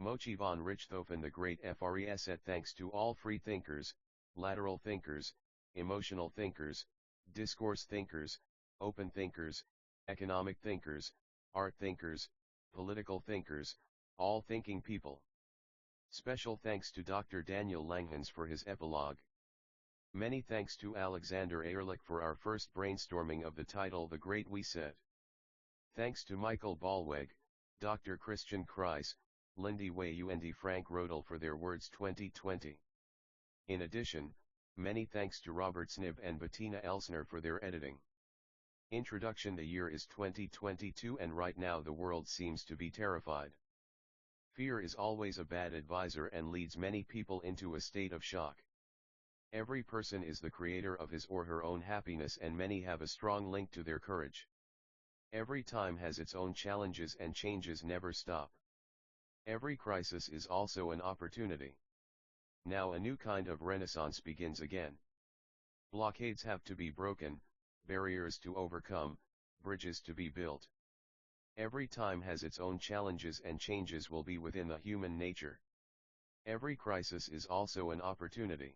Motschi von Richthofen the Great FREEset. Thanks to all free thinkers, lateral thinkers, emotional thinkers, discourse thinkers, open thinkers, economic thinkers, art thinkers, political thinkers, all thinking people. Special thanks to Dr. Daniel Langhans for his epilogue. Many thanks to Alexander Ehrlich for our first brainstorming of the title The Great Reset. Thanks to Michael Ballweg, Dr. Christian Kreis, Lindy Wayu and Frank Rodel for their words 2020. In addition, many thanks to Robert Snib and Bettina Elsner for their editing. Introduction: the year is 2022 and right now the world seems to be terrified. Fear is always a bad advisor and leads many people into a state of shock. Every person is the creator of his or her own happiness and many have a strong link to their courage. Every time has its own challenges and changes never stop. Every crisis is also an opportunity. Now a new kind of renaissance begins again. Blockades have to be broken, barriers to overcome, bridges to be built. Every time has its own challenges and changes will be within the human nature. Every crisis is also an opportunity.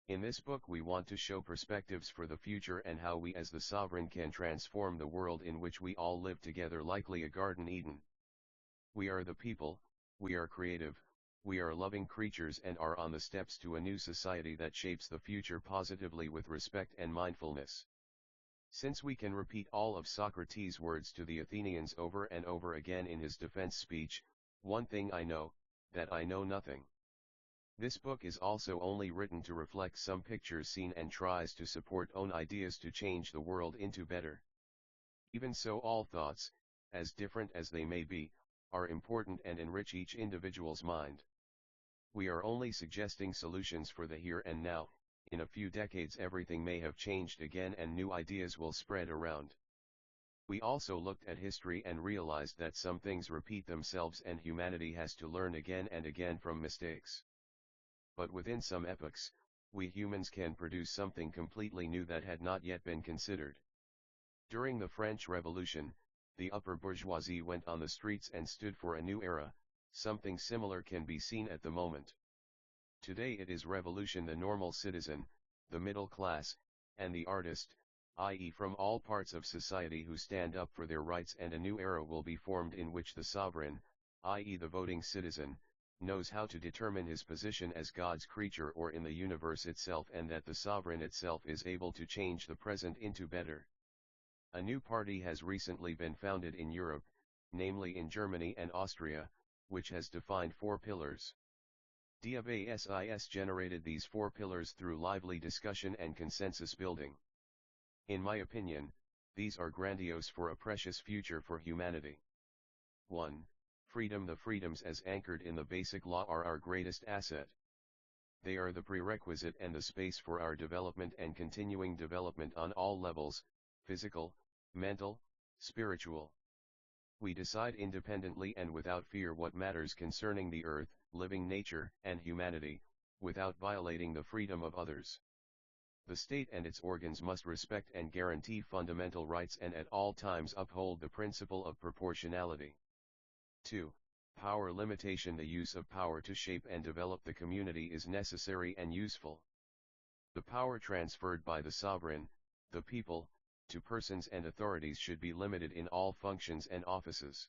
In this book we want to show perspectives for the future and how we as the sovereign can transform the world in which we all live together, likely a Garden Eden. We are the people, we are creative, we are loving creatures and are on the steps to a new society that shapes the future positively with respect and mindfulness. Since we can repeat all of Socrates' words to the Athenians over and over again in his defense speech, one thing I know, that I know nothing. This book is also only written to reflect some pictures seen and tries to support own ideas to change the world into better. Even so, all thoughts, as different as they may be, are important and enrich each individual's mind. We are only suggesting solutions for the here and now. In a few decades everything may have changed again and new ideas will spread around. We also looked at history and realized that some things repeat themselves and humanity has to learn again and again from mistakes. But within some epochs, we humans can produce something completely new that had not yet been considered. During the French Revolution, the upper bourgeoisie went on the streets and stood for a new era. Something similar can be seen at the moment. Today it is revolution, the normal citizen, the middle class, and the artist, i.e. from all parts of society who stand up for their rights, and a new era will be formed in which the sovereign, i.e. the voting citizen, knows how to determine his position as God's creature or in the universe itself, and that the sovereign itself is able to change the present into better. A new party has recently been founded in Europe, namely in Germany and Austria, which has defined 4 pillars. DABASIS generated these 4 pillars through lively discussion and consensus building. In my opinion, these are grandiose for a precious future for humanity. 1. Freedom. The freedoms as anchored in the basic law are our greatest asset. They are the prerequisite and the space for our development and continuing development on all levels, physical, mental, spiritual. We decide independently and without fear what matters concerning the earth, living nature, and humanity, without violating the freedom of others. The state and its organs must respect and guarantee fundamental rights and at all times uphold the principle of proportionality. 2. Power limitation. The use of power to shape and develop the community is necessary and useful. The power transferred by the sovereign, the people, to persons and authorities should be limited in all functions and offices.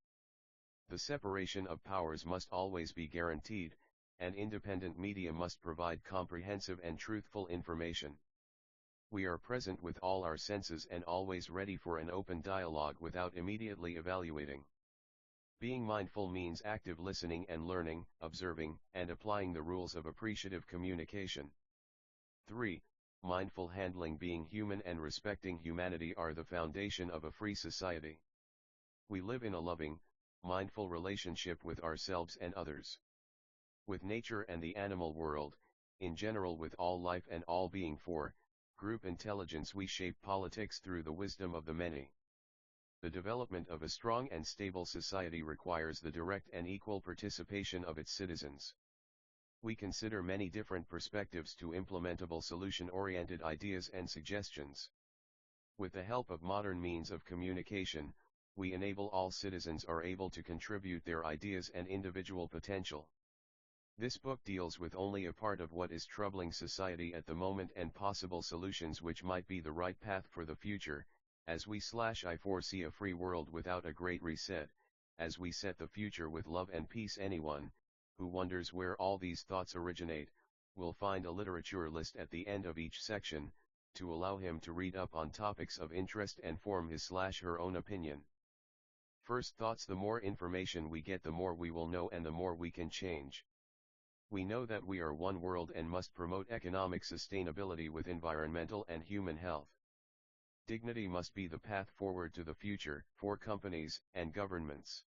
The separation of powers must always be guaranteed, and independent media must provide comprehensive and truthful information. We are present with all our senses and always ready for an open dialogue without immediately evaluating. Being mindful means active listening and learning, observing, and applying the rules of appreciative communication. 3. Mindful handling. Being human and respecting humanity are the foundation of a free society. We live in a loving, mindful relationship with ourselves and others. With nature and the animal world, in general with all life and all being. 4. Group intelligence. We shape politics through the wisdom of the many. The development of a strong and stable society requires the direct and equal participation of its citizens. We consider many different perspectives to implementable solution-oriented ideas and suggestions. With the help of modern means of communication, we enable all citizens are able to contribute their ideas and individual potential. This book deals with only a part of what is troubling society at the moment and possible solutions which might be the right path for the future, as I foresee a free world without a great reset, as we set the future with love and peace. Anyone who wonders where all these thoughts originate, will find a literature list at the end of each section, to allow him to read up on topics of interest and form his/her own opinion. First thoughts: the more information we get, the more we will know and the more we can change. We know that we are one world and must promote economic sustainability with environmental and human health. Dignity must be the path forward to the future for companies and governments.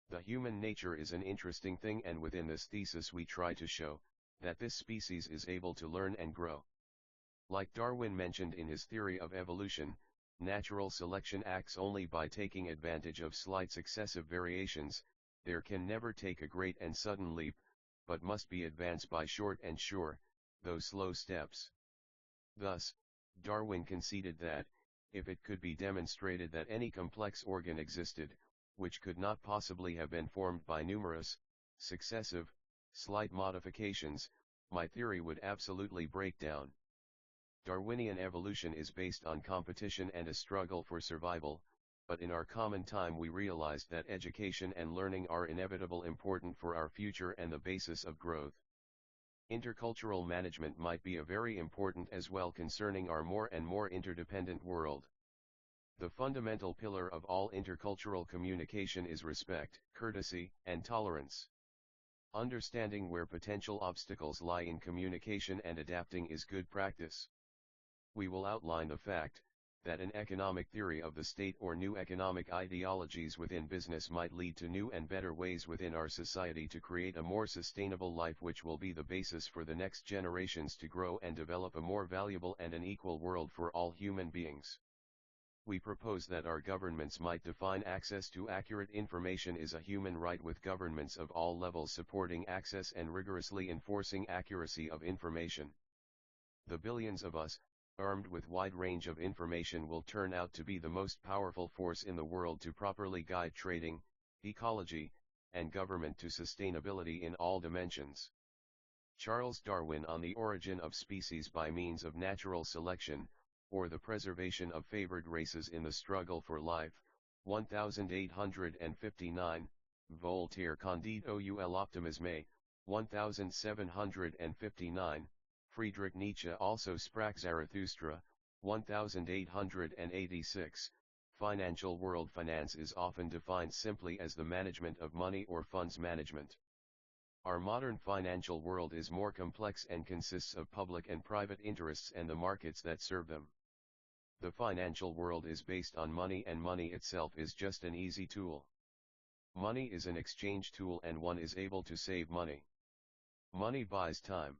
The human nature is an interesting thing, and within this thesis we try to show that this species is able to learn and grow. Like Darwin mentioned in his theory of evolution, natural selection acts only by taking advantage of slight successive variations. There can never take a great and sudden leap, but must be advanced by short and sure, though slow steps. Thus, Darwin conceded that, if it could be demonstrated that any complex organ existed, which could not possibly have been formed by numerous, successive, slight modifications, my theory would absolutely break down. Darwinian evolution is based on competition and a struggle for survival, but in our common time we realized that education and learning are inevitable, important for our future and the basis of growth. Intercultural management might be a very important as well concerning our more and more interdependent world. The fundamental pillar of all intercultural communication is respect, courtesy, and tolerance. Understanding where potential obstacles lie in communication and adapting is good practice. We will outline the fact that an economic theory of the state or new economic ideologies within business might lead to new and better ways within our society to create a more sustainable life, which will be the basis for the next generations to grow and develop a more valuable and an equal world for all human beings. We propose that our governments might define access to accurate information is a human right, with governments of all levels supporting access and rigorously enforcing accuracy of information. The billions of us, armed with wide range of information, will turn out to be the most powerful force in the world to properly guide trading, ecology, and government to sustainability in all dimensions. Charles Darwin on the origin of species by means of natural selection, or the preservation of favored races in the struggle for life, 1859, Voltaire Candide ou l'optimisme, 1759, Friedrich Nietzsche also Sprach Zarathustra, 1886. Financial world. Finance is often defined simply as the management of money or funds management. Our modern financial world is more complex and consists of public and private interests and the markets that serve them. The financial world is based on money, and money itself is just an easy tool. Money is an exchange tool and one is able to save money. Money buys time.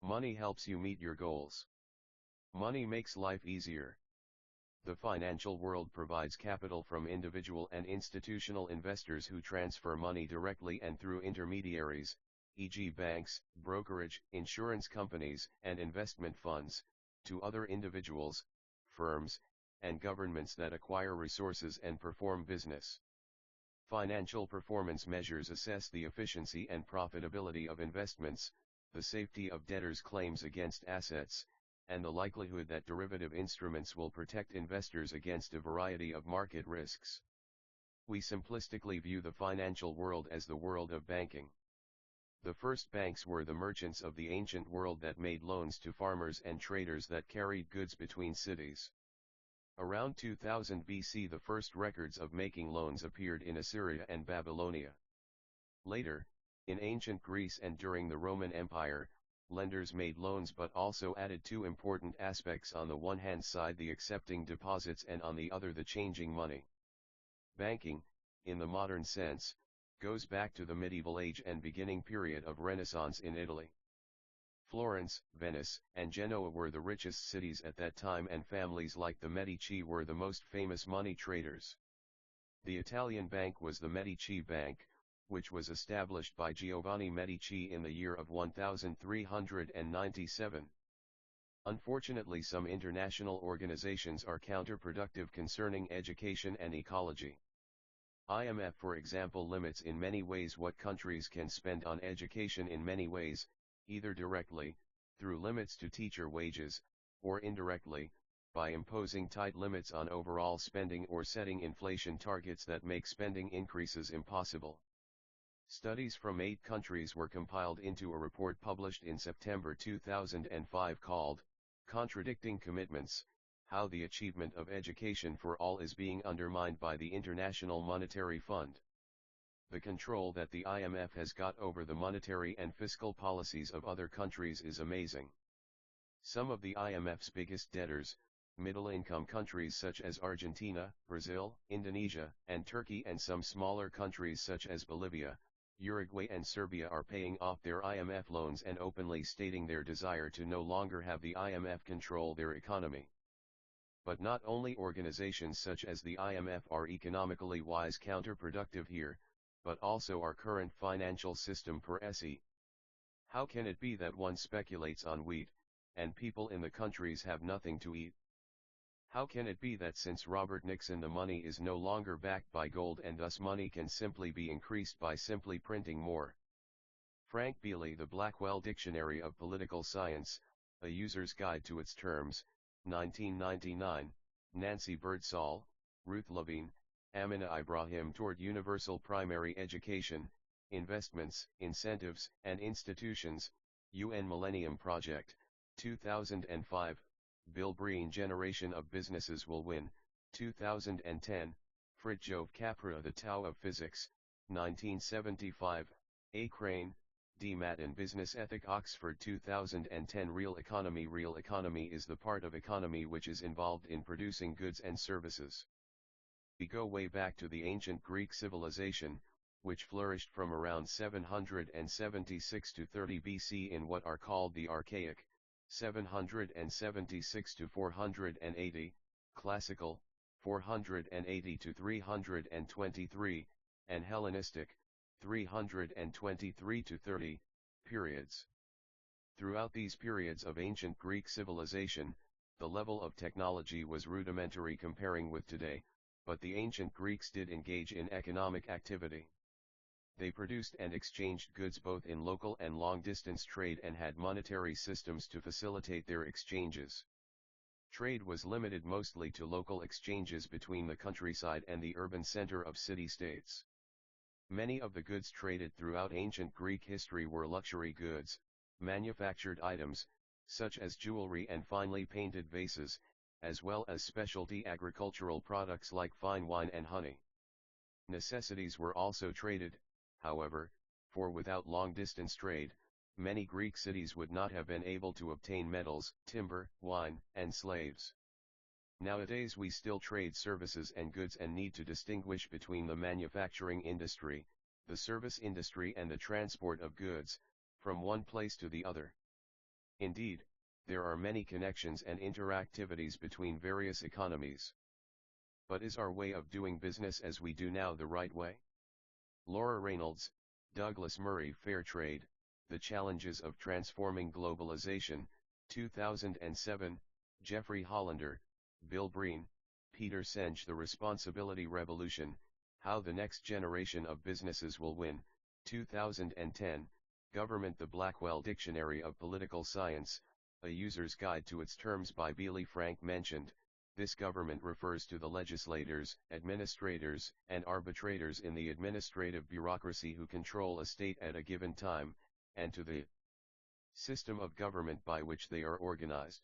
Money helps you meet your goals. Money makes life easier. The financial world provides capital from individual and institutional investors who transfer money directly and through intermediaries, e.g. banks, brokerage, insurance companies, and investment funds, to other individuals, firms, and governments that acquire resources and perform business. Financial performance measures assess the efficiency and profitability of investments, the safety of debtors' claims against assets, and the likelihood that derivative instruments will protect investors against a variety of market risks. We simplistically view the financial world as the world of banking. The first banks were the merchants of the ancient world that made loans to farmers and traders that carried goods between cities. Around 2000 BC, the first records of making loans appeared in Assyria and Babylonia. Later, in ancient Greece and during the Roman Empire, lenders made loans but also added two important aspects: on the one hand side the accepting deposits and on the other the changing money. Banking, in the modern sense, goes back to the medieval age and beginning period of Renaissance in Italy. Florence, Venice, and Genoa were the richest cities at that time, and families like the Medici were the most famous money traders. The Italian bank was the Medici Bank, which was established by Giovanni Medici in the year of 1397. Unfortunately, some international organizations are counterproductive concerning education and ecology. IMF, for example, limits in many ways what countries can spend on education in many ways, either directly, through limits to teacher wages, or indirectly, by imposing tight limits on overall spending or setting inflation targets that make spending increases impossible. Studies from 8 countries were compiled into a report published in September 2005 called, Contradicting Commitments: How the Achievement of Education for All is Being Undermined by the International Monetary Fund. The control that the IMF has got over the monetary and fiscal policies of other countries is amazing. Some of the IMF's biggest debtors, middle-income countries such as Argentina, Brazil, Indonesia, and Turkey, and some smaller countries such as Bolivia, Uruguay and Serbia, are paying off their IMF loans and openly stating their desire to no longer have the IMF control their economy. But not only organizations such as the IMF are economically wise counterproductive here, but also our current financial system per se. How can it be that one speculates on wheat, and people in the countries have nothing to eat? How can it be that since Robert Nixon the money is no longer backed by gold, and thus money can simply be increased by simply printing more? Frank Bealey, The Blackwell Dictionary of Political Science, A User's Guide to Its Terms, 1999, Nancy Birdsall, Ruth Levine, Amina Ibrahim, Toward Universal Primary Education, Investments, Incentives, and Institutions, UN Millennium Project, 2005, Bill Breen, Generation of Businesses Will Win, 2010, Fritjof Capra, The Tao of Physics, 1975, A. Crane, D. Matten, Business Ethic, Oxford, 2010. Real economy. Real economy is the part of economy which is involved in producing goods and services. We go way back to the ancient Greek civilization, which flourished from around 776 to 30 BC in what are called the Archaic, 776 to 480, Classical, 480 to 323, and Hellenistic, 323 to 30, periods. Throughout these periods of ancient Greek civilization, the level of technology was rudimentary comparing with today, but the ancient Greeks did engage in economic activity. They produced and exchanged goods both in local and long-distance trade, and had monetary systems to facilitate their exchanges. Trade was limited mostly to local exchanges between the countryside and the urban center of city-states. Many of the goods traded throughout ancient Greek history were luxury goods, manufactured items, such as jewelry and finely painted vases, as well as specialty agricultural products like fine wine and honey. Necessities were also traded, however, for without long-distance trade, many Greek cities would not have been able to obtain metals, timber, wine, and slaves. Nowadays we still trade services and goods and need to distinguish between the manufacturing industry, the service industry, and the transport of goods, from one place to the other. Indeed, there are many connections and interactivities between various economies. But is our way of doing business as we do now the right way? Laura Reynolds, Douglas Murray, Fair Trade, The Challenges of Transforming Globalization, 2007, Jeffrey Hollander, Bill Breen, Peter Senge, The Responsibility Revolution, How the Next Generation of Businesses Will Win, 2010, Government, The Blackwell Dictionary of Political Science, A User's Guide to Its Terms by Bealey. Frank mentioned, this government refers to the legislators, administrators, and arbitrators in the administrative bureaucracy who control a state at a given time, and to the system of government by which they are organized.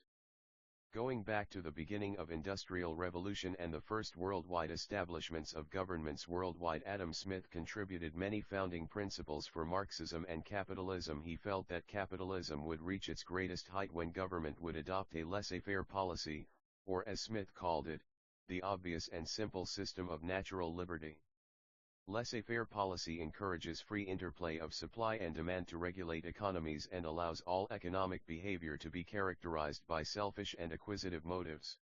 Going back to the beginning of Industrial Revolution and the first worldwide establishments of governments worldwide, Adam Smith contributed many founding principles for Marxism and capitalism. He felt that capitalism would reach its greatest height when government would adopt a laissez-faire policy, or as Smith called it, the obvious and simple system of natural liberty. Laissez-faire policy encourages free interplay of supply and demand to regulate economies and allows all economic behavior to be characterized by selfish and acquisitive motives.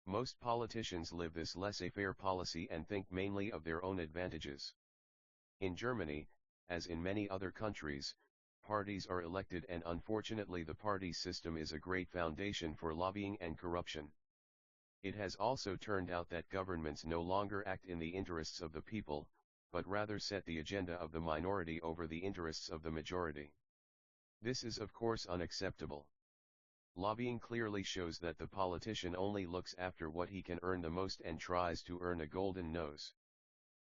Most politicians live this laissez-faire policy and think mainly of their own advantages. In Germany, as in many other countries, parties are elected, and unfortunately the party system is a great foundation for lobbying and corruption. It has also turned out that governments no longer act in the interests of the people, but rather set the agenda of the minority over the interests of the majority. This is of course unacceptable. Lobbying clearly shows that the politician only looks after what he can earn the most and tries to earn a golden nose.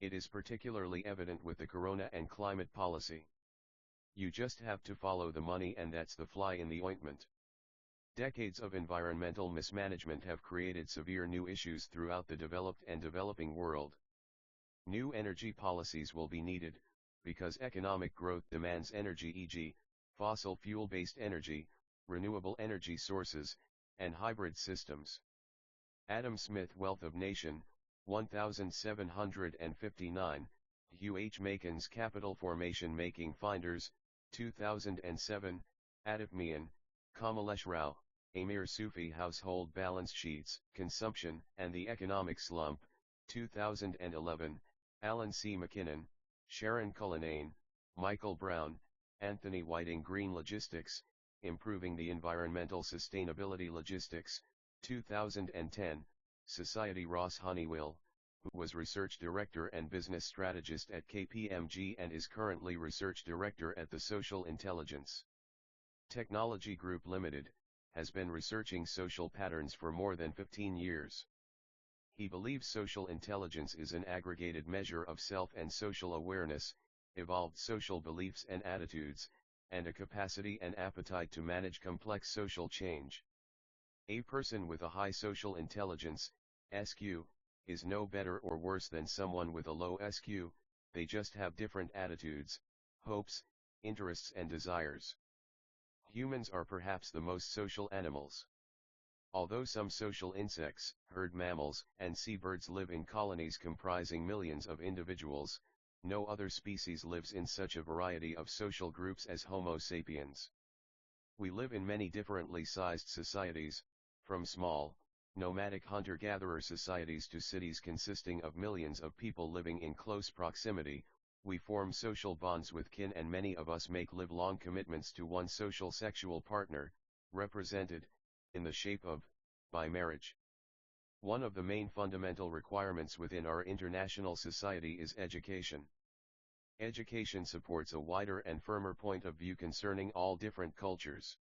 It is particularly evident with the corona and climate policy. You just have to follow the money, and that's the fly in the ointment. Decades of environmental mismanagement have created severe new issues throughout the developed and developing world. New energy policies will be needed, because economic growth demands energy, e.g., fossil fuel-based energy, renewable energy sources, and hybrid systems. Adam Smith, Wealth of Nation, 1759, Hugh H. Macon's Capital Formation Making Finders, 2007, Atif Mian, Kamalesh Rao, Amir Sufi Household Balance Sheets, Consumption, and the Economic Slump, 2011, Alan C. McKinnon, Sharon Cullinane, Michael Brown, Anthony Whiting. Green Logistics, Improving the Environmental Sustainability Logistics, 2010, Society. Ross Honeywell, who was Research Director and Business Strategist at KPMG and is currently Research Director at the Social Intelligence Technology Group Limited, has been researching social patterns for more than 15 years. He believes social intelligence is an aggregated measure of self and social awareness, evolved social beliefs and attitudes, and a capacity and appetite to manage complex social change. A person with a high social intelligence, SQ, is no better or worse than someone with a low SQ, they just have different attitudes, hopes, interests and desires. Humans are perhaps the most social animals. Although some social insects, herd mammals, and seabirds live in colonies comprising millions of individuals, no other species lives in such a variety of social groups as Homo sapiens. We live in many differently sized societies, from small, nomadic hunter-gatherer societies to cities consisting of millions of people living in close proximity. We form social bonds with kin, and many of us make lifelong commitments to one social sexual partner, represented, in the shape of, by marriage. One of the main fundamental requirements within our international society is education. Education supports a wider and firmer point of view concerning all different cultures.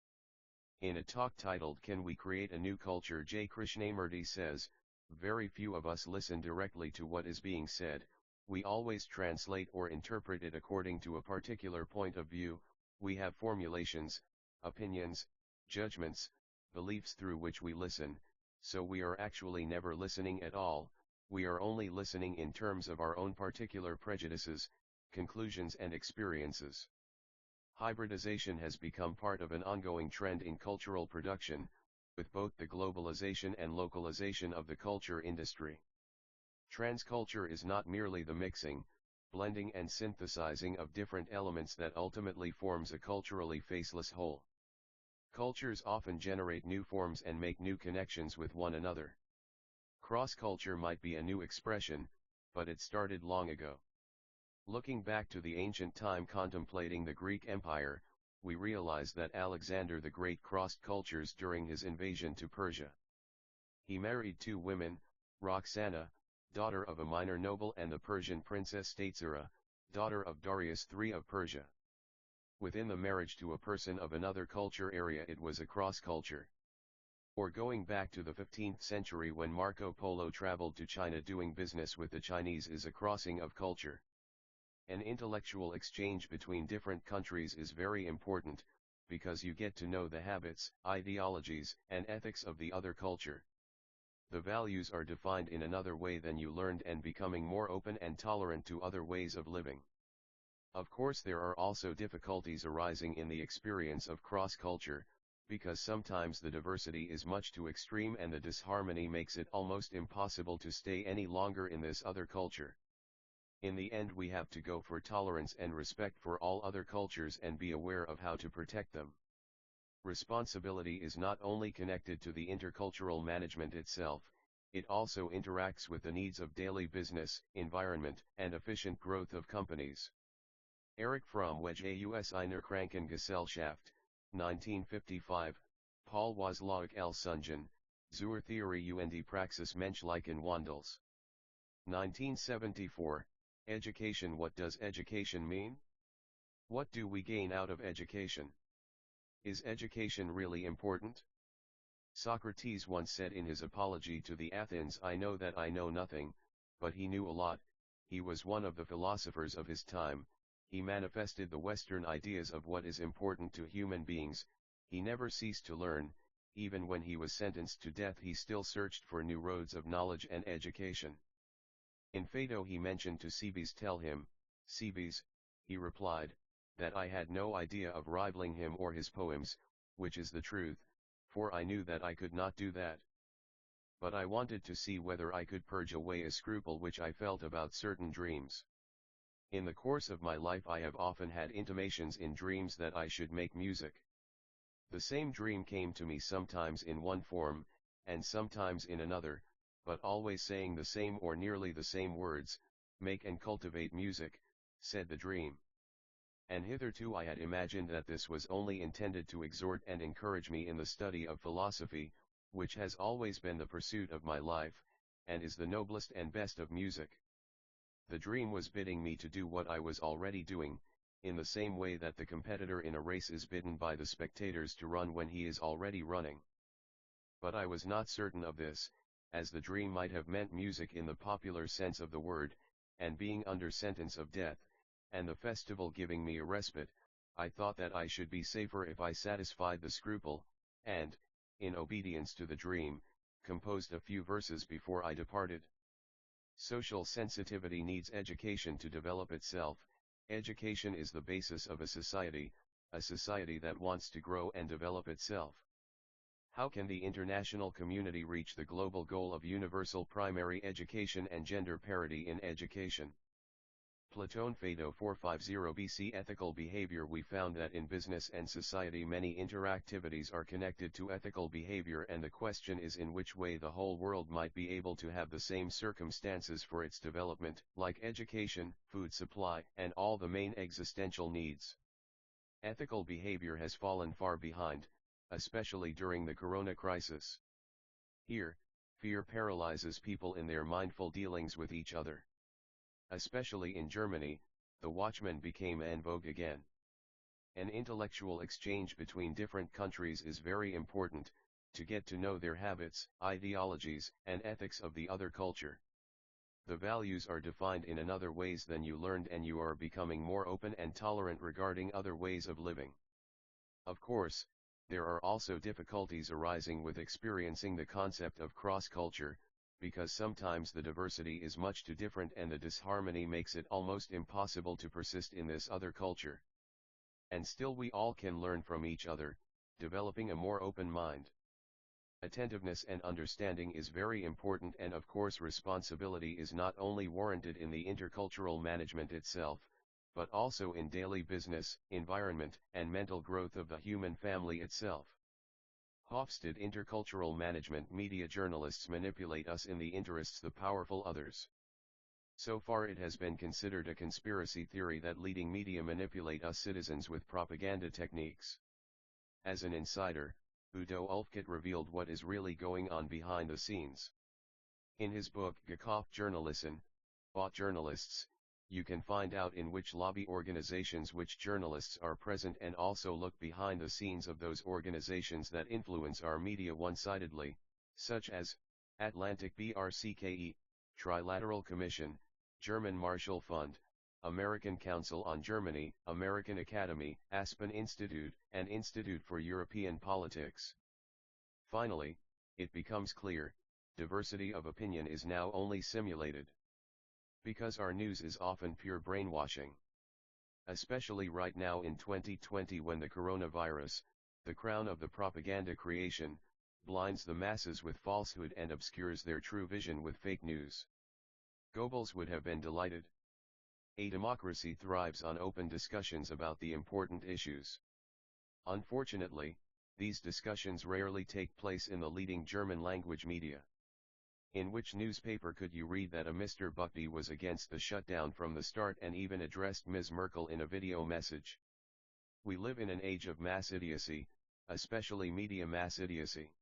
In a talk titled "Can We Create a New Culture?" J. Krishnamurti says, very few of us listen directly to what is being said. We always translate or interpret it according to a particular point of view. We have formulations, opinions, judgments, beliefs through which we listen, so we are actually never listening at all. We are only listening in terms of our own particular prejudices, conclusions and experiences. Hybridization has become part of an ongoing trend in cultural production, with both the globalization and localization of the culture industry. Transculture is not merely the mixing, blending and synthesizing of different elements that ultimately forms a culturally faceless whole. Cultures often generate new forms and make new connections with one another. Cross-culture might be a new expression, but it started long ago. Looking back to the ancient time contemplating the Greek Empire, we realize that Alexander the Great crossed cultures during his invasion to Persia. He married two women, Roxana, daughter of a minor noble, and the Persian princess Statsira, daughter of Darius III of Persia. Within the marriage to a person of another culture area, it was a cross-culture. Or going back to the 15th century when Marco Polo traveled to China doing business with the Chinese is a crossing of culture. An intellectual exchange between different countries is very important, because you get to know the habits, ideologies, and ethics of the other culture. The values are defined in another way than you learned, and becoming more open and tolerant to other ways of living. Of course, there are also difficulties arising in the experience of cross-culture, because sometimes the diversity is much too extreme and the disharmony makes it almost impossible to stay any longer in this other culture. In the end, we have to go for tolerance and respect for all other cultures and be aware of how to protect them. Responsibility is not only connected to the intercultural management itself, it also interacts with the needs of daily business, environment, and efficient growth of companies. Erich Fromm Wedge aus einer Krankengesellschaft, 1955, Paul Waslauk Elsungen, zur Theorie und Praxis menschlichen Wandels. 1974, Education. What does education mean? What do we gain out of education? Is education really important? Socrates once said in his apology to the Athenians, I know that I know nothing, but he knew a lot. He was one of the philosophers of his time. He manifested the Western ideas of what is important to human beings. He never ceased to learn. Even when he was sentenced to death, he still searched for new roads of knowledge and education. In Phaedo he mentioned to Cebes, tell him, Cebes, he replied, that I had no idea of rivaling him or his poems, which is the truth, for I knew that I could not do that. But I wanted to see whether I could purge away a scruple which I felt about certain dreams. In the course of my life I have often had intimations in dreams that I should make music. The same dream came to me sometimes in one form, and sometimes in another, but always saying the same or nearly the same words, make and cultivate music, said the dream. And hitherto I had imagined that this was only intended to exhort and encourage me in the study of philosophy, which has always been the pursuit of my life, and is the noblest and best of music. The dream was bidding me to do what I was already doing, in the same way that the competitor in a race is bidden by the spectators to run when he is already running. But I was not certain of this, as the dream might have meant music in the popular sense of the word, and being under sentence of death, and the festival giving me a respite, I thought that I should be safer if I satisfied the scruple, and, in obedience to the dream, composed a few verses before I departed. Social sensitivity needs education to develop itself. Education is the basis of a society that wants to grow and develop itself. How can the international community reach the global goal of universal primary education and gender parity in education? Platon Phaedo 450 BC. Ethical behavior. We found that in business and society many interactivities are connected to ethical behavior, and the question is in which way the whole world might be able to have the same circumstances for its development, like education, food supply, and all the main existential needs. Ethical behavior has fallen far behind, especially during the corona crisis. Here, fear paralyzes people in their mindful dealings with each other. Especially in Germany, the watchman became en vogue again. An intellectual exchange between different countries is very important, to get to know their habits, ideologies, and ethics of the other culture. The values are defined in another ways than you learned, and you are becoming more open and tolerant regarding other ways of living. Of course, there are also difficulties arising with experiencing the concept of cross-culture, because sometimes the diversity is much too different and the disharmony makes it almost impossible to persist in this other culture. And still we all can learn from each other, developing a more open mind. Attentiveness and understanding is very important, and of course responsibility is not only warranted in the intercultural management itself, but also in daily business, environment, and mental growth of the human family itself. Hofstede. Intercultural management. Media journalists manipulate us in the interests the powerful others. So far it has been considered a conspiracy theory that leading media manipulate us citizens with propaganda techniques. As an insider, Udo Ulfkit revealed what is really going on behind the scenes. In his book Gekauft Journalisten, Bought Journalists, you can find out in which lobby organizations which journalists are present, and also look behind the scenes of those organizations that influence our media one-sidedly, such as Atlantic BRCKE, Trilateral Commission, German Marshall Fund, American Council on Germany, American Academy, Aspen Institute, and Institute for European Politics. Finally, it becomes clear, diversity of opinion is now only simulated. Because our news is often pure brainwashing. Especially right now in 2020, when the coronavirus, the crown of the propaganda creation, blinds the masses with falsehood and obscures their true vision with fake news. Goebbels would have been delighted. A democracy thrives on open discussions about the important issues. Unfortunately, these discussions rarely take place in the leading German language media. In which newspaper could you read that a Mr. Buckby was against the shutdown from the start and even addressed Ms. Merkel in a video message? We live in an age of mass idiocy, especially media mass idiocy.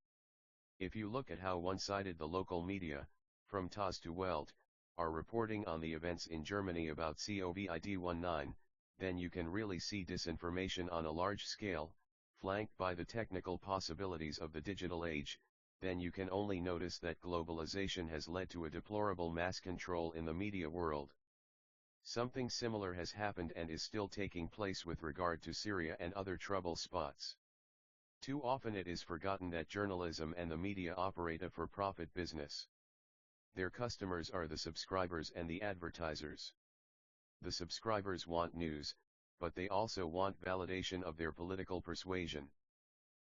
If you look at how one-sided the local media, from TAS to Welt, are reporting on the events in Germany about COVID-19, then you can really see disinformation on a large scale, flanked by the technical possibilities of the digital age. Then you can only notice that globalization has led to a deplorable mass control in the media world. Something similar has happened and is still taking place with regard to Syria and other trouble spots. Too often it is forgotten that journalism and the media operate a for-profit business. Their customers are the subscribers and the advertisers. The subscribers want news, but they also want validation of their political persuasion.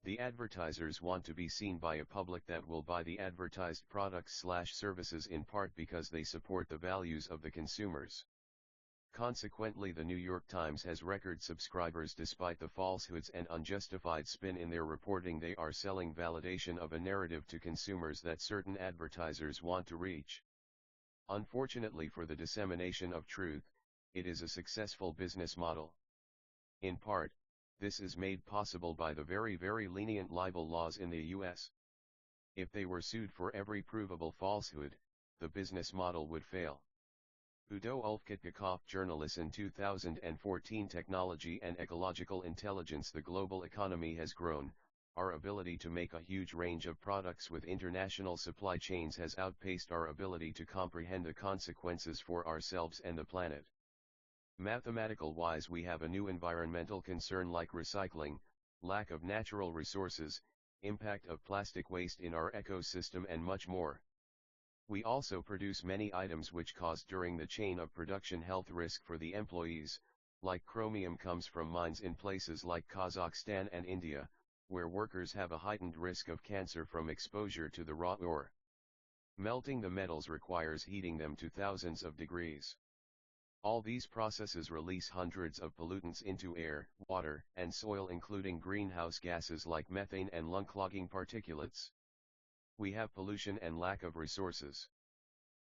The advertisers want to be seen by a public that will buy the advertised products/services in part because they support the values of the consumers. Consequently, the New York Times has record subscribers despite the falsehoods and unjustified spin in their reporting. They are selling validation of a narrative to consumers that certain advertisers want to reach. Unfortunately for the dissemination of truth, it is a successful business model. In part, this is made possible by the very lenient libel laws in the US. If they were sued for every provable falsehood, the business model would fail. Udo Ulfkitkakoff, journalist in 2014. Technology and ecological intelligence. The global economy has grown. Our ability to make a huge range of products with international supply chains has outpaced our ability to comprehend the consequences for ourselves and the planet. Mathematical-wise, we have a new environmental concern like recycling, lack of natural resources, impact of plastic waste in our ecosystem and much more. We also produce many items which cause during the chain of production health risk for the employees, like chromium comes from mines in places like Kazakhstan and India, where workers have a heightened risk of cancer from exposure to the raw ore. Melting the metals requires heating them to thousands of degrees. All these processes release hundreds of pollutants into air, water, and soil, including greenhouse gases like methane and lung-clogging particulates. We have pollution and lack of resources.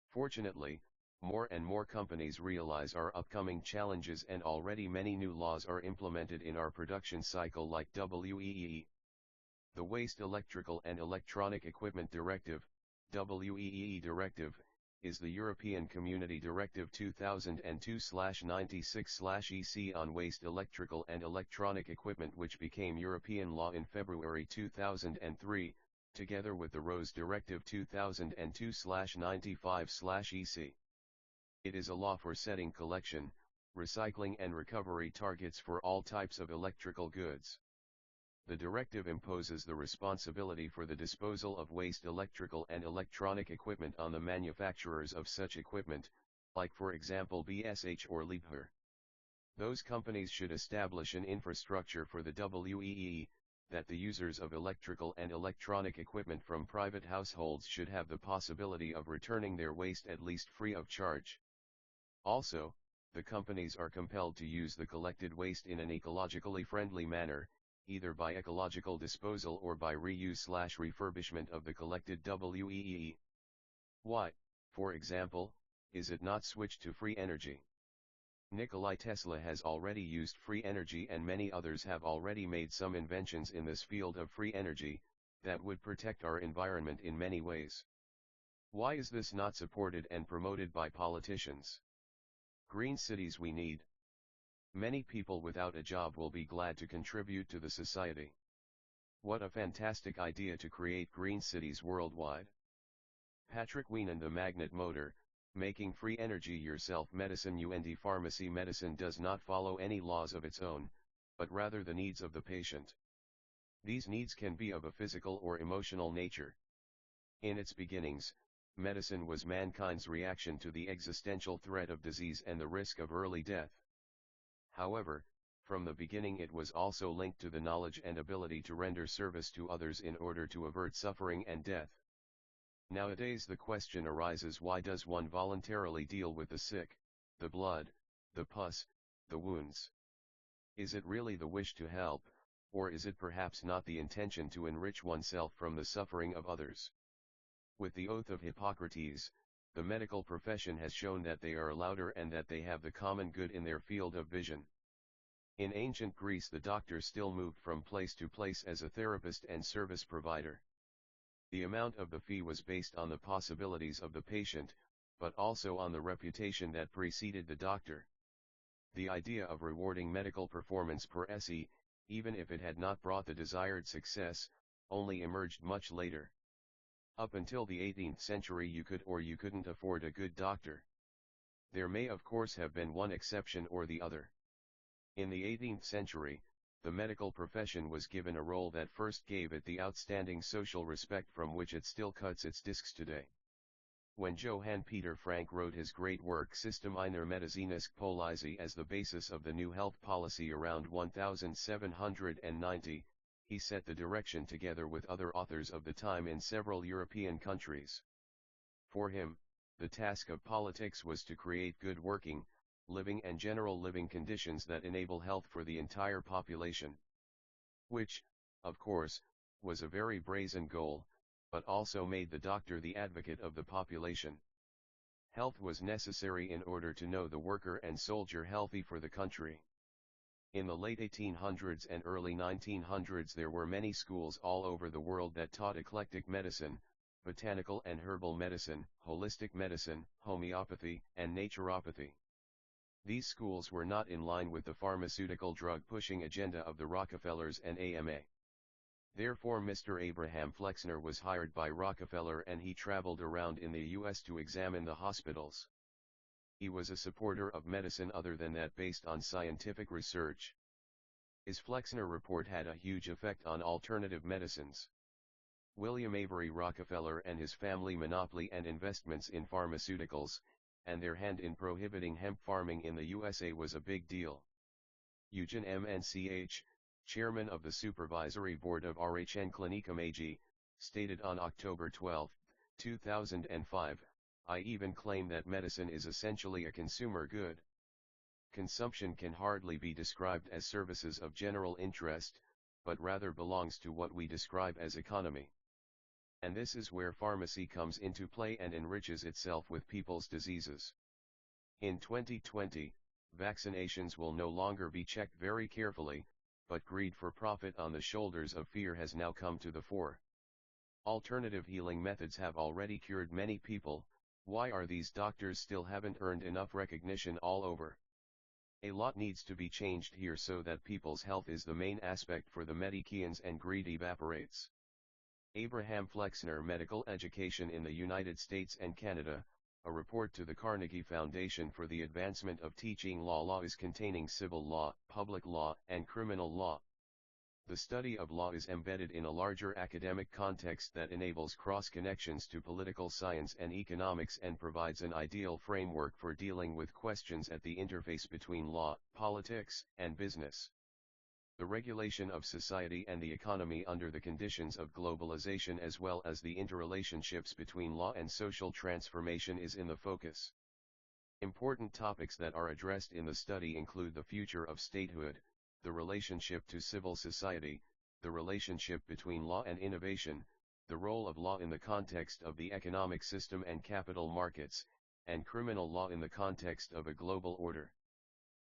Fortunately, more and more companies realize our upcoming challenges, and already many new laws are implemented in our production cycle like WEEE. The Waste Electrical and Electronic Equipment Directive, WEEE Directive, is the European Community Directive 2002/96/EC on waste electrical and electronic equipment, which became European law in February 2003. Together with the RoHS Directive 2002/95/EC. It is a law for setting collection, recycling and recovery targets for all types of electrical goods. The directive imposes the responsibility for the disposal of waste electrical and electronic equipment on the manufacturers of such equipment, like for example BSH or Liebherr. Those companies should establish an infrastructure for the WEEE, that the users of electrical and electronic equipment from private households should have the possibility of returning their waste at least free of charge. Also, the companies are compelled to use the collected waste in an ecologically friendly manner, either by ecological disposal or by reuse/refurbishment of the collected WEEE. Why, for example, is it not switched to free energy? Nikola Tesla has already used free energy, and many others have already made some inventions in this field of free energy, that would protect our environment in many ways. Why is this not supported and promoted by politicians? Green cities we need. Many people without a job will be glad to contribute to the society. What a fantastic idea to create green cities worldwide. Patrick Wienan, The Magnet Motor, Making Free Energy Yourself. Medicine and pharmacy. Medicine does not follow any laws of its own, but rather the needs of the patient. These needs can be of a physical or emotional nature. In its beginnings, medicine was mankind's reaction to the existential threat of disease and the risk of early death. However, from the beginning it was also linked to the knowledge and ability to render service to others in order to avert suffering and death. Nowadays the question arises, why does one voluntarily deal with the sick, the blood, the pus, the wounds? Is it really the wish to help, or is it perhaps not the intention to enrich oneself from the suffering of others? With the oath of Hippocrates, the medical profession has shown that they are louder and that they have the common good in their field of vision. In ancient Greece, the doctor still moved from place to place as a therapist and service provider. The amount of the fee was based on the possibilities of the patient, but also on the reputation that preceded the doctor. The idea of rewarding medical performance per se, even if it had not brought the desired success, only emerged much later. Up until the 18th century you could or you couldn't afford a good doctor. There may of course have been one exception or the other. In the 18th century, the medical profession was given a role that first gave it the outstanding social respect from which it still cuts its discs today. When Johann Peter Frank wrote his great work System einer medizinischen Policy as the basis of the new health policy around 1790, he set the direction together with other authors of the time in several European countries. For him, the task of politics was to create good working, living and general living conditions that enable health for the entire population. Which, of course, was a very brazen goal, but also made the doctor the advocate of the population. Health was necessary in order to know the worker and soldier healthy for the country. In the late 1800s and early 1900s there were many schools all over the world that taught eclectic medicine, botanical and herbal medicine, holistic medicine, homeopathy, and naturopathy. These schools were not in line with the pharmaceutical drug-pushing agenda of the Rockefellers and AMA. Therefore Mr. Abraham Flexner was hired by Rockefeller and he traveled around in the US to examine the hospitals. He was a supporter of medicine other than that based on scientific research. His Flexner report had a huge effect on alternative medicines. William Avery Rockefeller and his family monopoly and investments in pharmaceuticals, and their hand in prohibiting hemp farming in the USA was a big deal. Eugen MNCH, chairman of the supervisory board of RHN Clinicum AG, stated on October 12, 2005, "I even claim that medicine is essentially a consumer good. Consumption can hardly be described as services of general interest, but rather belongs to what we describe as economy. And this is where pharmacy comes into play and enriches itself with people's diseases. In 2020, vaccinations will no longer be checked very carefully, but greed for profit on the shoulders of fear has now come to the fore. Alternative healing methods have already cured many people. Why are these doctors still haven't earned enough recognition all over? A lot needs to be changed here so that people's health is the main aspect for the Medicaans and greed evaporates." Abraham Flexner, Medical Education in the United States and Canada, a report to the Carnegie Foundation for the Advancement of Teaching Law is containing civil law, public law, and criminal law. The study of law is embedded in a larger academic context that enables cross-connections to political science and economics and provides an ideal framework for dealing with questions at the interface between law, politics, and business. The regulation of society and the economy under the conditions of globalization as well as the interrelationships between law and social transformation is in the focus. Important topics that are addressed in the study include the future of statehood, the relationship to civil society, the relationship between law and innovation, the role of law in the context of the economic system and capital markets, and criminal law in the context of a global order.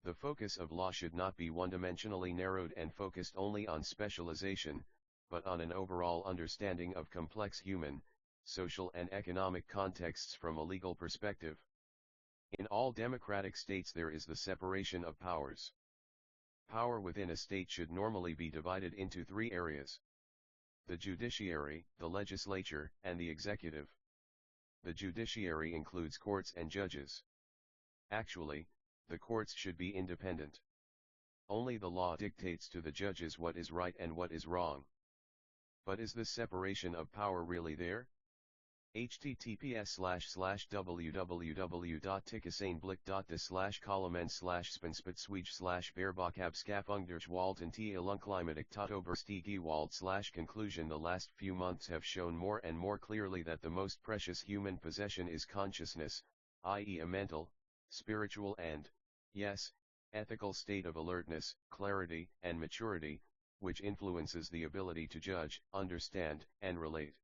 The focus of law should not be one-dimensionally narrowed and focused only on specialization, but on an overall understanding of complex human, social and economic contexts from a legal perspective. In all democratic states there is the separation of powers. Power within a state should normally be divided into three areas: the judiciary, the legislature, and the executive. The judiciary includes courts and judges. Actually, the courts should be independent. Only the law dictates to the judges what is right and what is wrong. But is this separation of power really there? https://www.tickesenblick.de/column/Beerbach-Abschaffung-Wald-und-die-Langklimatic-Totobers-Conclusion. The last few months have shown more and more clearly that the most precious human possession is consciousness, i.e. a mental, spiritual and, yes, ethical state of alertness, clarity, and maturity, which influences the ability to judge, understand, and relate.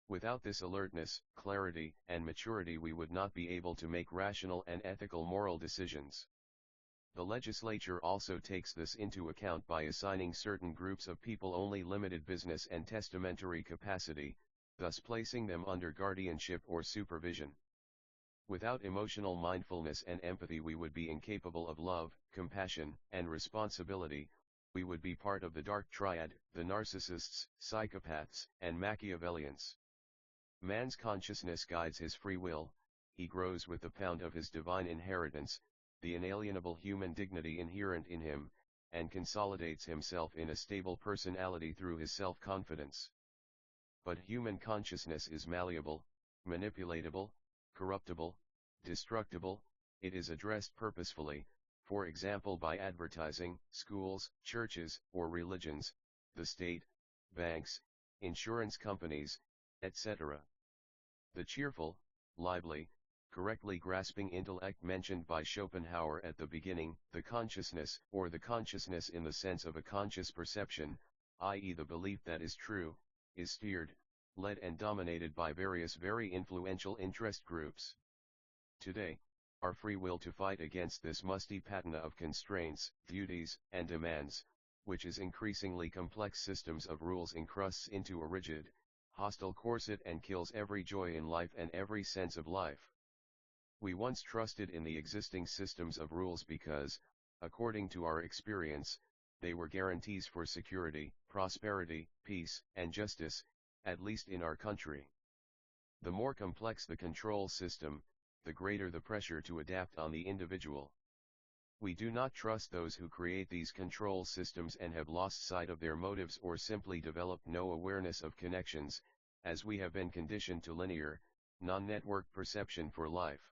Without this alertness, clarity, and maturity we would not be able to make rational and ethical moral decisions. The legislature also takes this into account by assigning certain groups of people only limited business and testamentary capacity, thus placing them under guardianship or supervision. Without emotional mindfulness and empathy we would be incapable of love, compassion, and responsibility. We would be part of the dark triad, the narcissists, psychopaths, and Machiavellians. Man's consciousness guides his free will, he grows with the pound of his divine inheritance, the inalienable human dignity inherent in him, and consolidates himself in a stable personality through his self-confidence. But human consciousness is malleable, manipulatable, corruptible, destructible. It is addressed purposefully, for example by advertising, schools, churches, or religions, the state, banks, insurance companies, etc. The cheerful, lively, correctly grasping intellect mentioned by Schopenhauer at the beginning, the consciousness, or the consciousness in the sense of a conscious perception, i.e. the belief that is true, is steered, led and dominated by various very influential interest groups. Today, our free will to fight against this musty patina of constraints, duties, and demands, which is increasingly complex systems of rules encrusts into a rigid, hostile corset and kills every joy in life and every sense of life. We once trusted in the existing systems of rules because, according to our experience, they were guarantees for security, prosperity, peace, and justice, at least in our country. The more complex the control system, the greater the pressure to adapt on the individual. We do not trust those who create these control systems and have lost sight of their motives or simply developed no awareness of connections, as we have been conditioned to linear, non-network perception for life.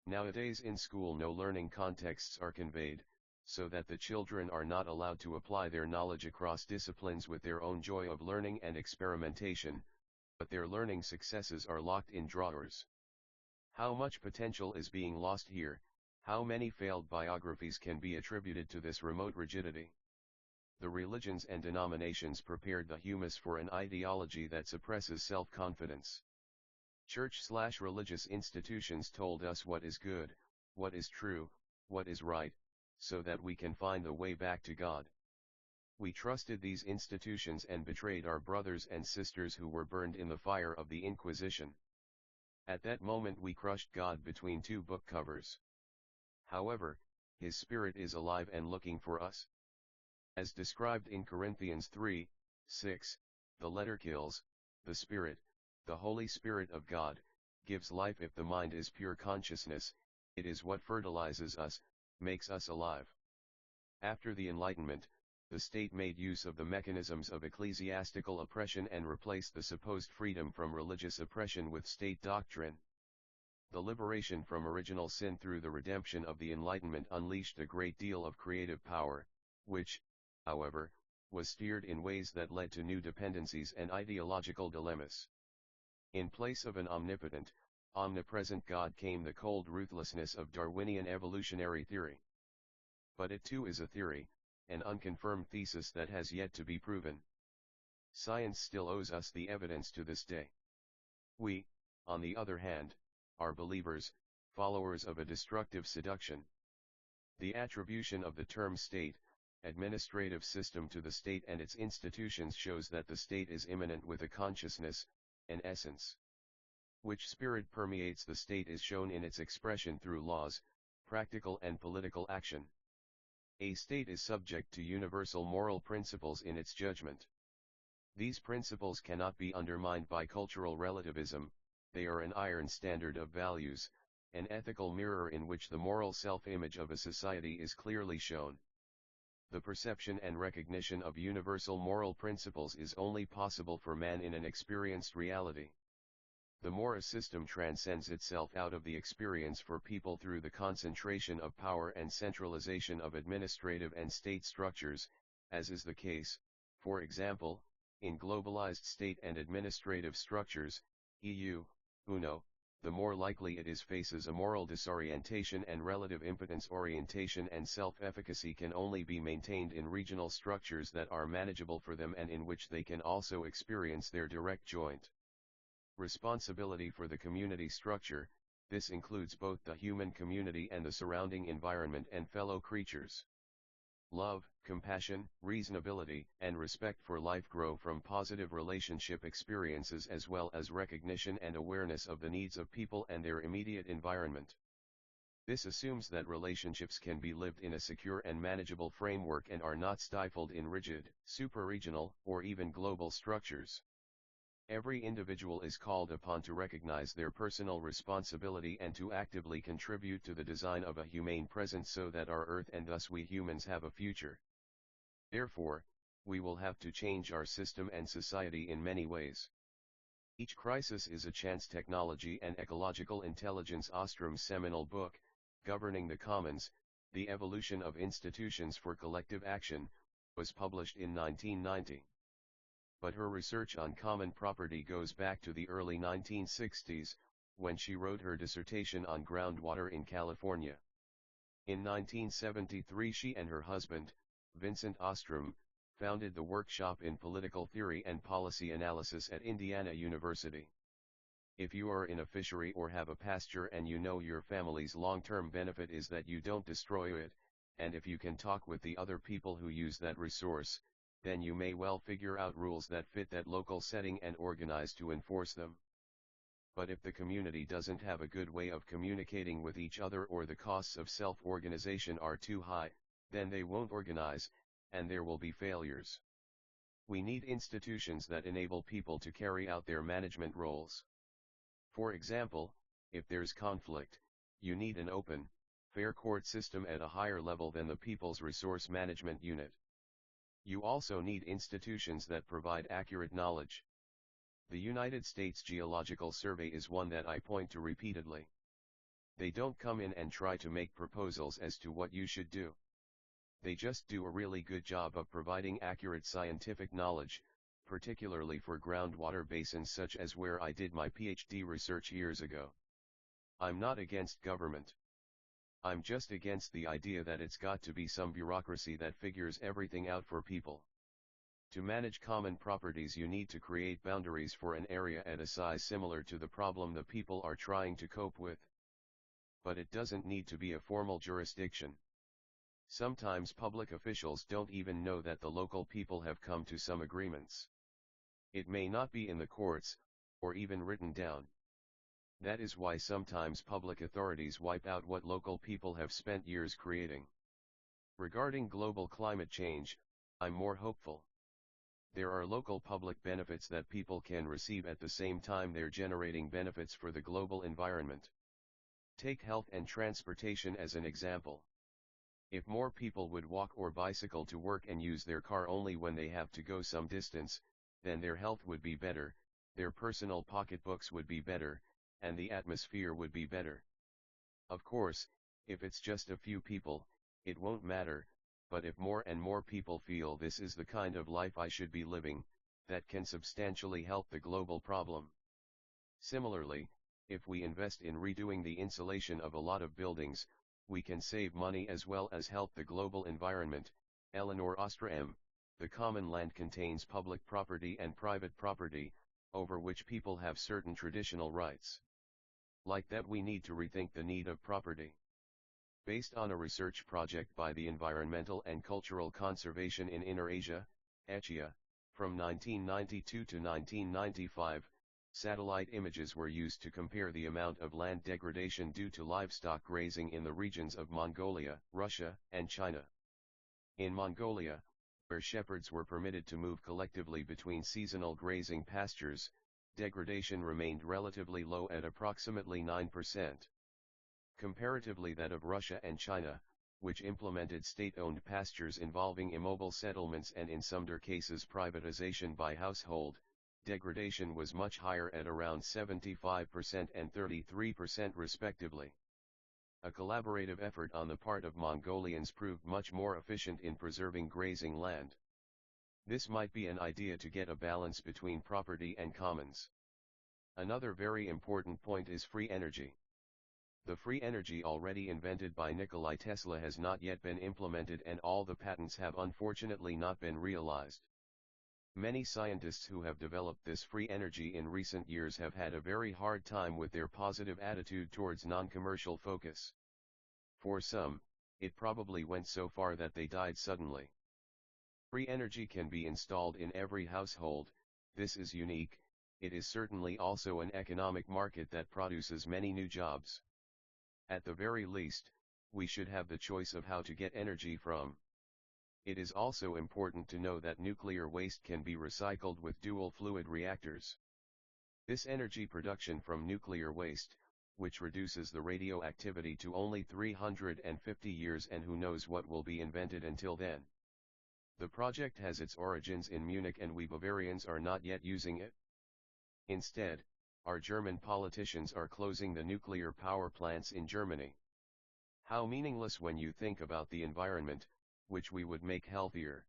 Nowadays in school no learning contexts are conveyed, so that the children are not allowed to apply their knowledge across disciplines with their own joy of learning and experimentation, but their learning successes are locked in drawers. How much potential is being lost here? How many failed biographies can be attributed to this remote rigidity? The religions and denominations prepared the humus for an ideology that suppresses self-confidence. Church/religious institutions told us what is good, what is true, what is right, so that we can find the way back to God. We trusted these institutions and betrayed our brothers and sisters who were burned in the fire of the Inquisition. At that moment we crushed God between two book covers. However, His Spirit is alive and looking for us. As described in Corinthians 3:6, the letter kills, the Spirit, the Holy Spirit of God, gives life. If the mind is pure consciousness, it is what fertilizes us, makes us alive. After the Enlightenment, the state made use of the mechanisms of ecclesiastical oppression and replaced the supposed freedom from religious oppression with state doctrine. The liberation from original sin through the redemption of the Enlightenment unleashed a great deal of creative power, which, however, was steered in ways that led to new dependencies and ideological dilemmas. In place of an omnipotent, omnipresent God came the cold ruthlessness of Darwinian evolutionary theory. But it too is a theory, an unconfirmed thesis that has yet to be proven. Science still owes us the evidence to this day. We, on the other hand, are believers, followers of a destructive seduction. The attribution of the term state, administrative system to the state and its institutions shows that the state is immanent with a consciousness, an essence. Which spirit permeates the state is shown in its expression through laws, practical and political action. A state is subject to universal moral principles in its judgment. These principles cannot be undermined by cultural relativism. They are an iron standard of values, an ethical mirror in which the moral self-image of a society is clearly shown. The perception and recognition of universal moral principles is only possible for man in an experienced reality. The more a system transcends itself out of the experience for people through the concentration of power and centralization of administrative and state structures, as is the case, for example, in globalized state and administrative structures, EU, UNO, the more likely it is faces a moral disorientation and relative impotence. Orientation and self-efficacy can only be maintained in regional structures that are manageable for them and in which they can also experience their direct joint. Responsibility for the community structure, this includes both the human community and the surrounding environment and fellow creatures. Love, compassion, reasonability, and respect for life grow from positive relationship experiences as well as recognition and awareness of the needs of people and their immediate environment. This assumes that relationships can be lived in a secure and manageable framework and are not stifled in rigid, super-regional, or even global structures. Every individual is called upon to recognize their personal responsibility and to actively contribute to the design of a humane present so that our Earth and thus we humans have a future. Therefore, we will have to change our system and society in many ways. Each crisis is a chance. Technology and Ecological Intelligence. Ostrom's seminal book, Governing the Commons, The Evolution of Institutions for Collective Action, was published in 1990. But her research on common property goes back to the early 1960s, when she wrote her dissertation on groundwater in California. In 1973 she and her husband, Vincent Ostrom, founded the Workshop in Political Theory and Policy Analysis at Indiana University. If you are in a fishery or have a pasture and you know your family's long-term benefit is that you don't destroy it, and if you can talk with the other people who use that resource, then you may well figure out rules that fit that local setting and organize to enforce them. But if the community doesn't have a good way of communicating with each other or the costs of self-organization are too high, then they won't organize, and there will be failures. We need institutions that enable people to carry out their management roles. For example, if there's conflict, you need an open, fair court system at a higher level than the People's Resource Management Unit. You also need institutions that provide accurate knowledge. The United States Geological Survey is one that I point to repeatedly. They don't come in and try to make proposals as to what you should do. They just do a really good job of providing accurate scientific knowledge, particularly for groundwater basins such as where I did my PhD research years ago. I'm not against government. I'm just against the idea that it's got to be some bureaucracy that figures everything out for people. To manage common properties you need to create boundaries for an area at a size similar to the problem the people are trying to cope with. But it doesn't need to be a formal jurisdiction. Sometimes public officials don't even know that the local people have come to some agreements. It may not be in the courts, or even written down. That is why sometimes public authorities wipe out what local people have spent years creating. Regarding global climate change, I'm more hopeful. There are local public benefits that people can receive at the same time they're generating benefits for the global environment. Take health and transportation as an example. If more people would walk or bicycle to work and use their car only when they have to go some distance, then their health would be better, their personal pocketbooks would be better, and the atmosphere would be better. Of course, if it's just a few people, it won't matter, but if more and more people feel this is the kind of life I should be living, that can substantially help the global problem. Similarly, if we invest in redoing the insulation of a lot of buildings, we can save money as well as help the global environment. Eleanor Ostrom. The common land contains public property and private property, over which people have certain traditional rights. Like that, we need to rethink the need of property. Based on a research project by the Environmental and Cultural Conservation in Inner Asia, ECHIA, from 1992 to 1995, satellite images were used to compare the amount of land degradation due to livestock grazing in the regions of Mongolia, Russia, and China. In Mongolia, where shepherds were permitted to move collectively between seasonal grazing pastures, degradation remained relatively low at approximately 9%. Comparatively, that of Russia and China, which implemented state-owned pastures involving immobile settlements and in some cases privatization by household, degradation was much higher at around 75% and 33% respectively. A collaborative effort on the part of Mongolians proved much more efficient in preserving grazing land. This might be an idea to get a balance between property and commons. Another very important point is free energy. The free energy already invented by Nikola Tesla has not yet been implemented, and all the patents have unfortunately not been realized. Many scientists who have developed this free energy in recent years have had a very hard time with their positive attitude towards non-commercial focus. For some, it probably went so far that they died suddenly. Free energy can be installed in every household. This is unique. It is certainly also an economic market that produces many new jobs. At the very least, we should have the choice of how to get energy from. It is also important to know that nuclear waste can be recycled with dual fluid reactors. This energy production from nuclear waste, which reduces the radioactivity to only 350 years, and who knows what will be invented until then. The project has its origins in Munich, and we Bavarians are not yet using it. Instead, our German politicians are closing the nuclear power plants in Germany. How meaningless when you think about the environment, which we would make healthier.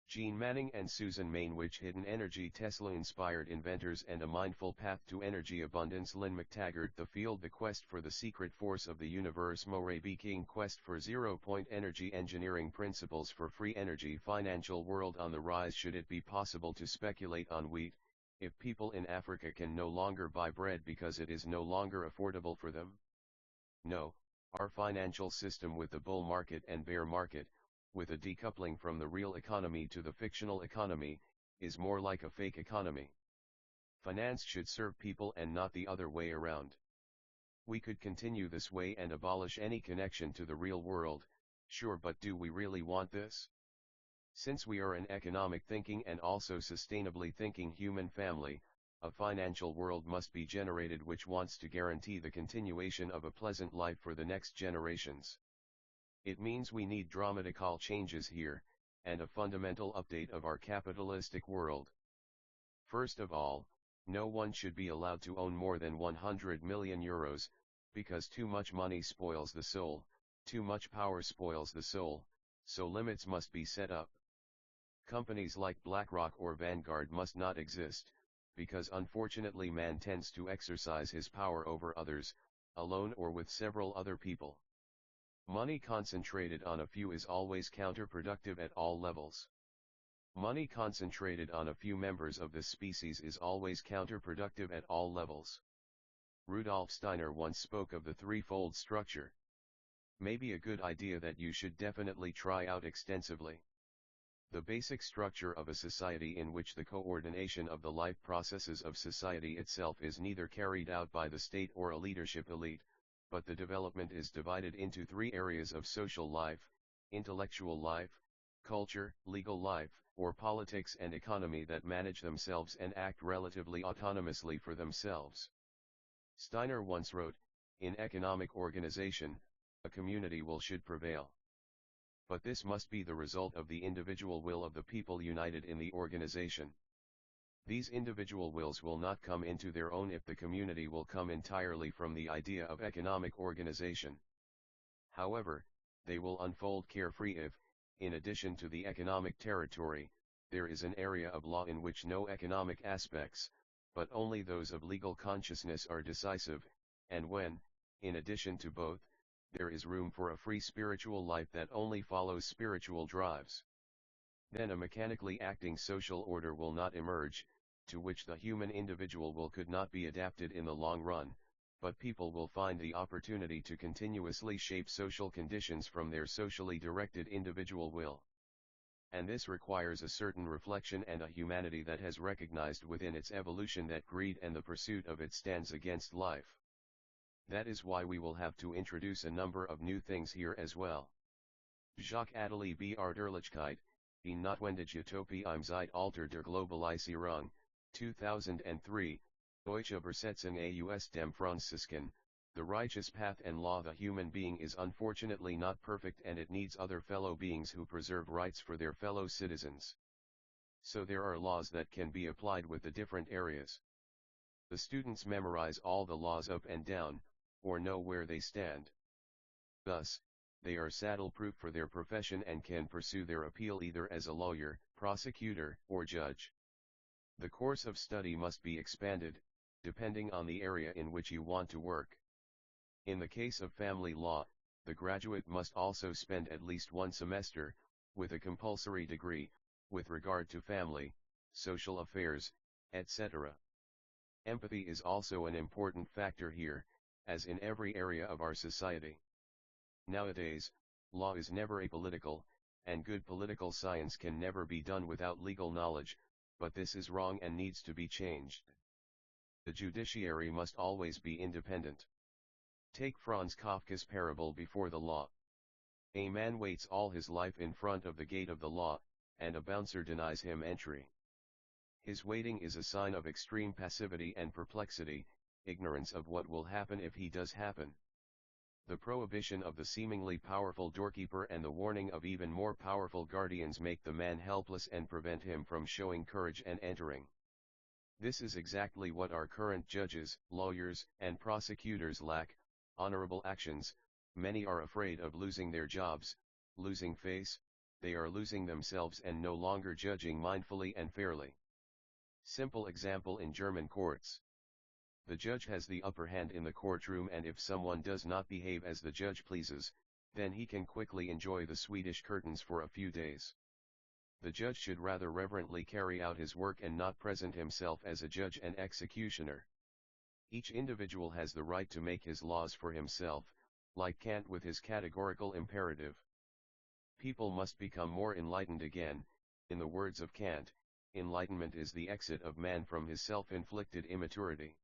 Jean Manning and Susan Mainwich, hidden energy Tesla-inspired inventors and a mindful path to energy abundance. Lynn McTaggart, The Field, The Quest for the Secret Force of the Universe. Moray B. King, Quest for Zero-Point Energy, Engineering Principles for Free Energy. Financial World on the Rise. Should it be possible to speculate on wheat, if people in Africa can no longer buy bread because it is no longer affordable for them? No, our financial system, with the bull market and bear market, with a decoupling from the real economy to the fictional economy, is more like a fake economy. Finance should serve people and not the other way around. We could continue this way and abolish any connection to the real world, sure, but do we really want this? Since we are an economic thinking and also sustainably thinking human family, a financial world must be generated which wants to guarantee the continuation of a pleasant life for the next generations. It means we need dramatical changes here, and a fundamental update of our capitalistic world. First of all, no one should be allowed to own more than 100 million euros, because too much money spoils the soul, too much power spoils the soul, so limits must be set up. Companies like BlackRock or Vanguard must not exist, because unfortunately man tends to exercise his power over others, alone or with several other people. Money concentrated on a few is always counterproductive at all levels. Money concentrated on a few members of this species is always counterproductive at all levels. Rudolf Steiner once spoke of the threefold structure. Maybe a good idea that you should definitely try out extensively. The basic structure of a society in which the coordination of the life processes of society itself is neither carried out by the state or a leadership elite, but the development is divided into three areas of social life: intellectual life, culture, legal life, or politics and economy, that manage themselves and act relatively autonomously for themselves. Steiner once wrote, "In economic organization, a community will should prevail. But this must be the result of the individual will of the people united in the organization. These individual wills will not come into their own if the community will come entirely from the idea of economic organization. However, they will unfold carefree if, in addition to the economic territory, there is an area of law in which no economic aspects, but only those of legal consciousness are decisive, and when, in addition to both, there is room for a free spiritual life that only follows spiritual drives. Then a mechanically acting social order will not emerge, to which the human individual will could not be adapted in the long run, but people will find the opportunity to continuously shape social conditions from their socially directed individual will. And this requires a certain reflection and a humanity that has recognized within its evolution that greed and the pursuit of it stands against life. That is why we will have to introduce a number of new things here as well. Jacques Attali Beardurlichkeit, in Notwendige Utopie im Zeitalter der Globalisierung, 2003, Deutsche Übersetzung aus dem Französischen, The Righteous Path and Law. The human being is unfortunately not perfect, and it needs other fellow beings who preserve rights for their fellow citizens. So there are laws that can be applied with the different areas. The students memorize all the laws up and down, or know where they stand. Thus, they are saddle-proof for their profession and can pursue their appeal either as a lawyer, prosecutor, or judge. The course of study must be expanded, depending on the area in which you want to work. In the case of family law, the graduate must also spend at least one semester, with a compulsory degree, with regard to family, social affairs, etc. Empathy is also an important factor here, as in every area of our society. Nowadays, law is never apolitical, and good political science can never be done without legal knowledge, but this is wrong and needs to be changed. The judiciary must always be independent. Take Franz Kafka's parable Before the Law. A man waits all his life in front of the gate of the law, and a bouncer denies him entry. His waiting is a sign of extreme passivity and perplexity, ignorance of what will happen if he does happen. The prohibition of the seemingly powerful doorkeeper and the warning of even more powerful guardians make the man helpless and prevent him from showing courage and entering. This is exactly what our current judges, lawyers, and prosecutors lack: honorable actions. Many are afraid of losing their jobs, losing face, they are losing themselves and no longer judging mindfully and fairly. Simple example in German courts. The judge has the upper hand in the courtroom, and if someone does not behave as the judge pleases, then he can quickly enjoy the Swedish curtains for a few days. The judge should rather reverently carry out his work and not present himself as a judge and executioner. Each individual has the right to make his laws for himself, like Kant with his categorical imperative. People must become more enlightened again. In the words of Kant, enlightenment is the exit of man from his self-inflicted immaturity.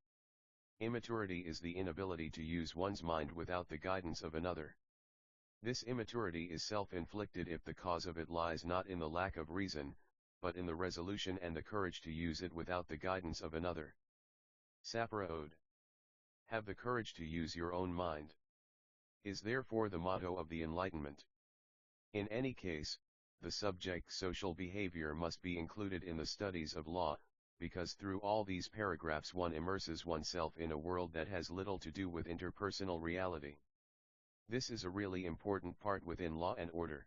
Immaturity is the inability to use one's mind without the guidance of another. This immaturity is self-inflicted if the cause of it lies not in the lack of reason, but in the resolution and the courage to use it without the guidance of another. Sapra Ode. Have the courage to use your own mind, is therefore the motto of the Enlightenment. In any case, the subject social behavior must be included in the studies of law, because through all these paragraphs one immerses oneself in a world that has little to do with interpersonal reality. This is a really important part within Law and Order.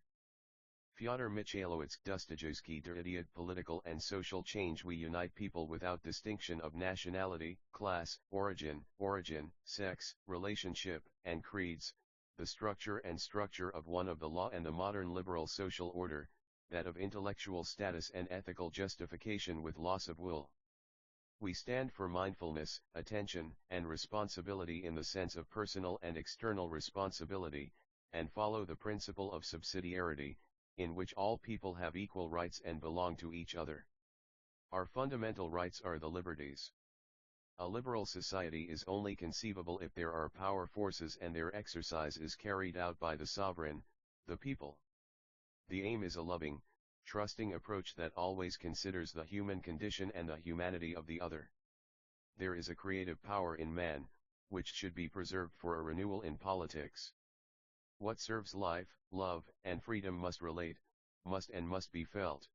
Fyodor Mikhailovich Dostoevsky. Der idiot. Political and social change. We unite people without distinction of nationality, class, origin, sex, relationship, and creeds. The structure of one of the law and the modern liberal social order, that of intellectual status and ethical justification with loss of will. We stand for mindfulness, attention, and responsibility in the sense of personal and external responsibility, and follow the principle of subsidiarity, in which all people have equal rights and belong to each other. Our fundamental rights are the liberties. A liberal society is only conceivable if there are power forces and their exercise is carried out by the sovereign, the people. The aim is a loving, trusting approach that always considers the human condition and the humanity of the other. There is a creative power in man, which should be preserved for a renewal in politics. What serves life, love, and freedom must relate, must be felt.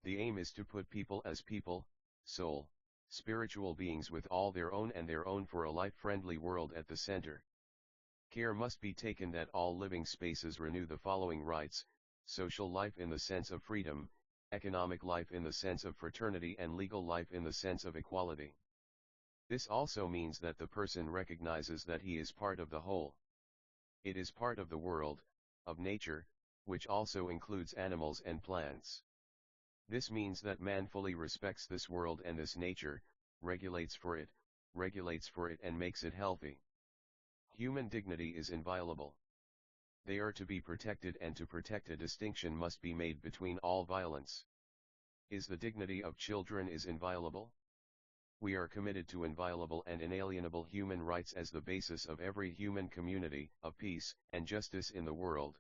The aim is to put people as people, soul, spiritual beings with all their own and their own for a life-friendly world at the center. Care must be taken that all living spaces renew the following rights: social life in the sense of freedom, economic life in the sense of fraternity, and legal life in the sense of equality. This also means that the person recognizes that he is part of the whole. It is part of the world, of nature, which also includes animals and plants. This means that man fully respects this world and this nature, regulates for it and makes it healthy. Human dignity is inviolable. They are to be protected, and to protect a distinction must be made between all violence. Is the dignity of children is inviolable? We are committed to inviolable and inalienable human rights as the basis of every human community, of peace and justice in the world.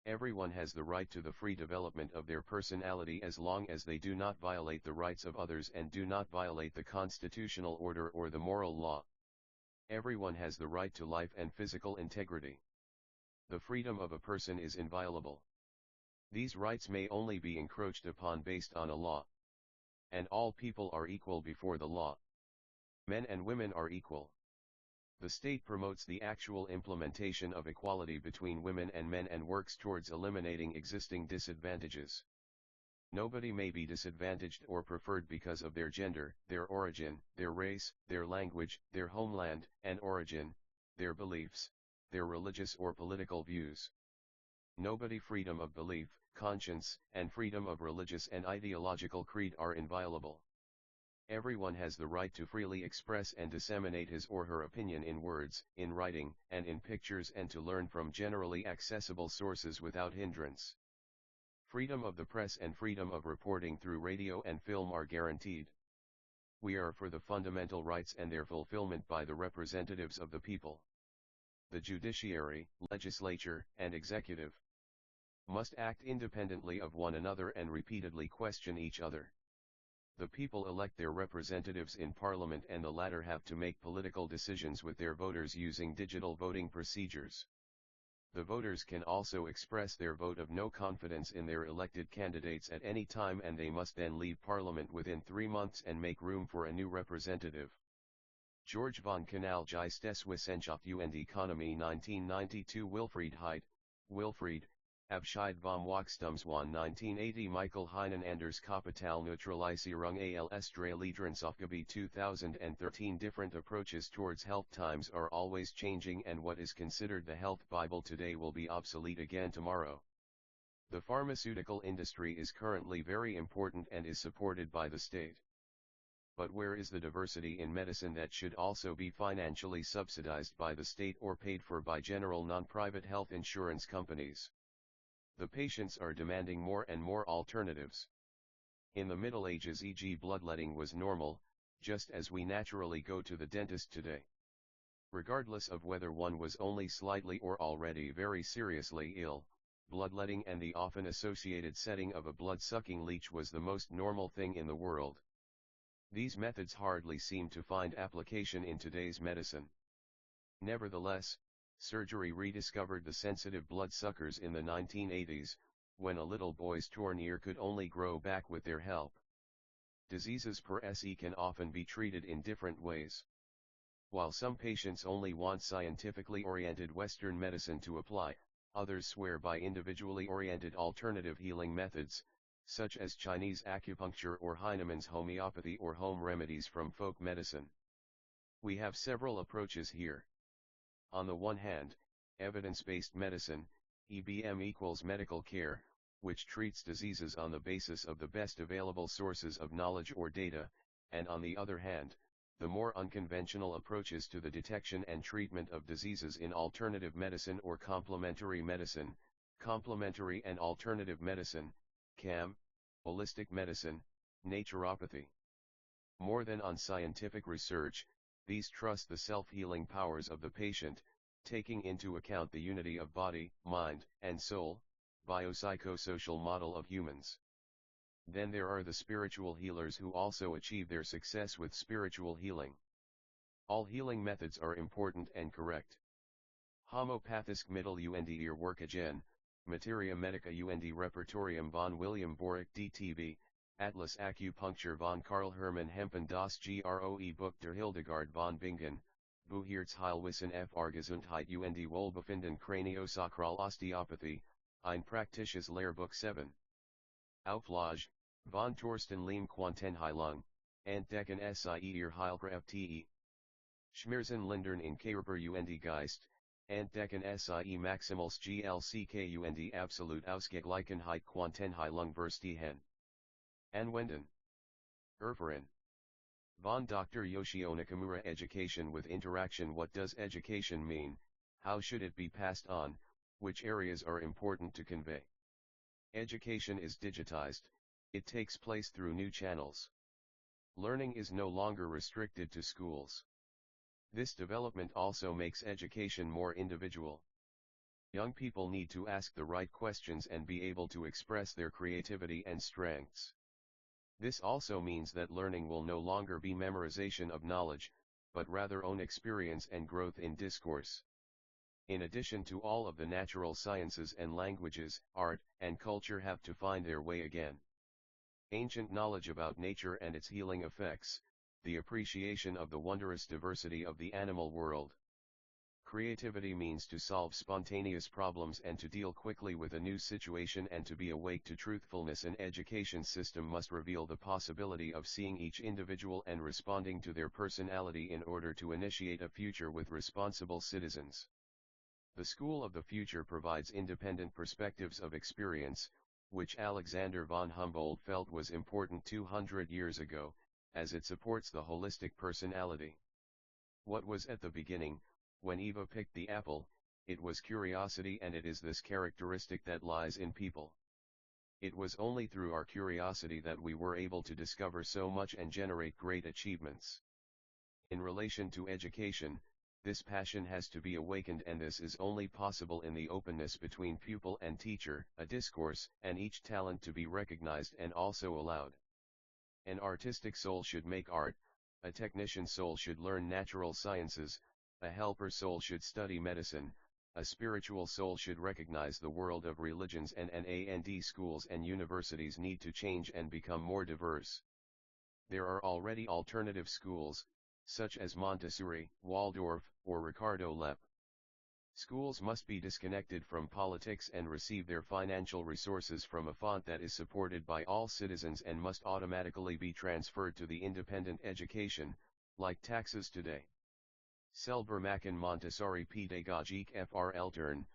Everyone has the right to the free development of their personality as long as they do not violate the rights of others and do not violate the constitutional order or the moral law. Everyone has the right to life and physical integrity. The freedom of a person is inviolable. These rights may only be encroached upon based on a law. And all people are equal before the law. Men and women are equal. The state promotes the actual implementation of equality between women and men and works towards eliminating existing disadvantages. Nobody may be disadvantaged or preferred because of their gender, their origin, their race, their language, their homeland and origin, their beliefs, their religious or political views. Nobody freedom of belief, conscience, and freedom of religious and ideological creed are inviolable. Everyone has the right to freely express and disseminate his or her opinion in words, in writing, and in pictures, and to learn from generally accessible sources without hindrance. Freedom of the press and freedom of reporting through radio and film are guaranteed. We are for the fundamental rights and their fulfillment by the representatives of the people. The judiciary, legislature, and executive must act independently of one another and repeatedly question each other. The people elect their representatives in parliament, and the latter have to make political decisions with their voters using digital voting procedures. The voters can also express their vote of no confidence in their elected candidates at any time, and they must then leave parliament within 3 months and make room for a new representative. George von Kanal Geist des Wissenschaft und Economie 1992 Wilfried Heid, Wilfried, Abschied vom Wachstumswahn 1980 Michael Heinen Anders Kapitalneutralisierung als Drei 2013 Different approaches towards health. Times are always changing, and what is considered the health Bible today will be obsolete again tomorrow. The pharmaceutical industry is currently very important and is supported by the state. But where is the diversity in medicine that should also be financially subsidized by the state or paid for by general non-private health insurance companies? The patients are demanding more and more alternatives. In the Middle Ages, e.g., bloodletting was normal, just as we naturally go to the dentist today. Regardless of whether one was only slightly or already very seriously ill, bloodletting and the often associated setting of a blood-sucking leech was the most normal thing in the world. These methods hardly seem to find application in today's medicine. Nevertheless, surgery rediscovered the sensitive bloodsuckers in the 1980s, when a little boy's torn ear could only grow back with their help. Diseases per se can often be treated in different ways. While some patients only want scientifically oriented Western medicine to apply, others swear by individually oriented alternative healing methods, such as Chinese acupuncture or Heinemann's homeopathy or home remedies from folk medicine. We have several approaches here. On the one hand, evidence-based medicine, EBM equals medical care, which treats diseases on the basis of the best available sources of knowledge or data, and on the other hand, the more unconventional approaches to the detection and treatment of diseases in alternative medicine or complementary medicine, complementary and alternative medicine, CAM, holistic medicine, naturopathy. More than on scientific research, these trust the self-healing powers of the patient, taking into account the unity of body, mind, and soul, biopsychosocial model of humans. Then there are the spiritual healers who also achieve their success with spiritual healing. All healing methods are important and correct. Homopathisk Mittel und ihr Werkungen, Materia Medica und Repertorium von William Borick DTV, Atlas Acupuncture von Karl Hermann Hempen das Groe Buch der Hildegard von Bingen, Beheersheilwissen fr Gesundheit und Wohlbefinden Craniosacral Osteopathy, ein praktisches Lehrbuch 7. Auflage, von Torsten Lehm Quantenheilung, Entdecken sie ihr Heilkräfte. Schmerzen lindern in Körper und Geist, Entdecken sie Maximals GLCK und absolut Ausgeglichenheit Quantenheilung verstehen. Anwenden. Erfahren. Von Dr. Yoshio Nakamura. Education with interaction. What does education mean? How should it be passed on? Which areas are important to convey? Education is digitized. It takes place through new channels. Learning is no longer restricted to schools. This development also makes education more individual. Young people need to ask the right questions and be able to express their creativity and strengths. This also means that learning will no longer be memorization of knowledge, but rather own experience and growth in discourse. In addition to all of the natural sciences and languages, art and culture have to find their way again. Ancient knowledge about nature and its healing effects, the appreciation of the wondrous diversity of the animal world. Creativity means to solve spontaneous problems and to deal quickly with a new situation and to be awake to truthfulness. An education system must reveal the possibility of seeing each individual and responding to their personality in order to initiate a future with responsible citizens. The school of the future provides independent perspectives of experience, which Alexander von Humboldt felt was important 200 years ago, as it supports the holistic personality. What was at the beginning, when Eva picked the apple, it was curiosity, and it is this characteristic that lies in people. It was only through our curiosity that we were able to discover so much and generate great achievements. In relation to education, this passion has to be awakened, and this is only possible in the openness between pupil and teacher, a discourse, and each talent to be recognized and also allowed. An artistic soul should make art, a technician soul should learn natural sciences, a helper soul should study medicine, a spiritual soul should recognize the world of religions, and schools and universities need to change and become more diverse. There are already alternative schools, such as Montessori, Waldorf, or Ricardo Lepp. Schools must be disconnected from politics and receive their financial resources from a font that is supported by all citizens and must automatically be transferred to the independent education, like taxes today. Selber machen Montessori Pädagogik FR Eltern,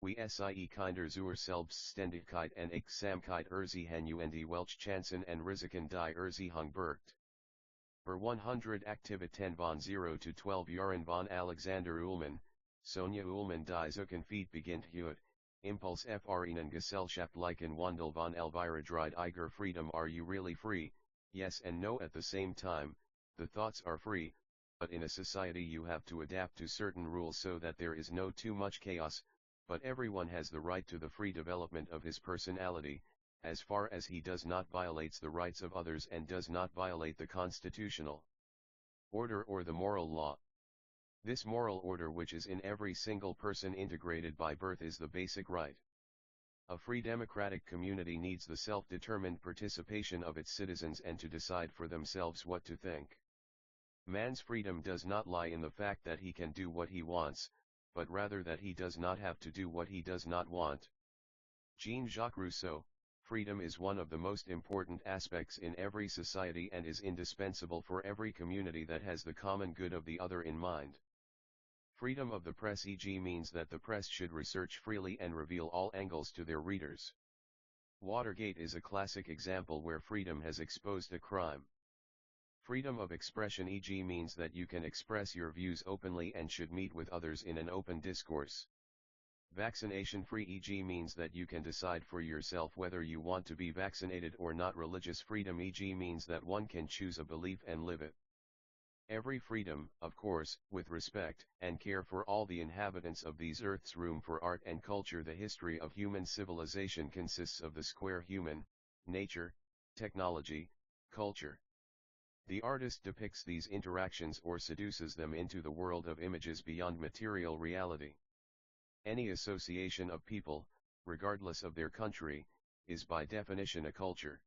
wie sie Kinder zur Selbstständigkeit und Examkeit erziehen und die Weltchancen und Risiken die Erziehung birgt. Per 100 Aktivitäten von 0 to 12 Jahren von Alexander Ullmann, Sonja Ullmann die Zukunft beginnt heute, Impuls Freien Gesellschaftlichen Wandel von Elvira Dried Eiger Freedom. Are you really free? Yes and no at the same time. The thoughts are free, but in a society you have to adapt to certain rules so that there is no too much chaos, but everyone has the right to the free development of his personality, as far as he does not violate the rights of others and does not violate the constitutional order or the moral law. This moral order, which is in every single person integrated by birth, is the basic right. A free democratic community needs the self-determined participation of its citizens and to decide for themselves what to think. Man's freedom does not lie in the fact that he can do what he wants, but rather that he does not have to do what he does not want. Jean-Jacques Rousseau. Freedom is one of the most important aspects in every society and is indispensable for every community that has the common good of the other in mind. Freedom of the press, e.g., means that the press should research freely and reveal all angles to their readers. Watergate is a classic example where freedom has exposed a crime. Freedom of expression, e.g., means that you can express your views openly and should meet with others in an open discourse. Vaccination-free, e.g., means that you can decide for yourself whether you want to be vaccinated or not. Religious freedom, e.g., means that one can choose a belief and live it. Every freedom, of course, with respect and care for all the inhabitants of these earths. Room for art and culture. The history of human civilization consists of the square human, nature, technology, culture. The artist depicts these interactions or seduces them into the world of images beyond material reality. Any association of people, regardless of their country, is by definition a culture.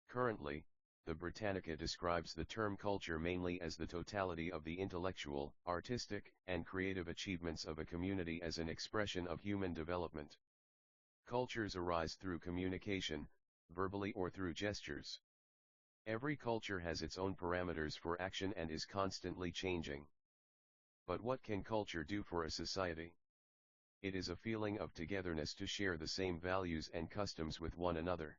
Currently, the Britannica describes the term culture mainly as the totality of the intellectual, artistic, and creative achievements of a community as an expression of human development. Cultures arise through communication, verbally or through gestures. Every culture has its own parameters for action and is constantly changing. But what can culture do for a society? It is a feeling of togetherness to share the same values and customs with one another.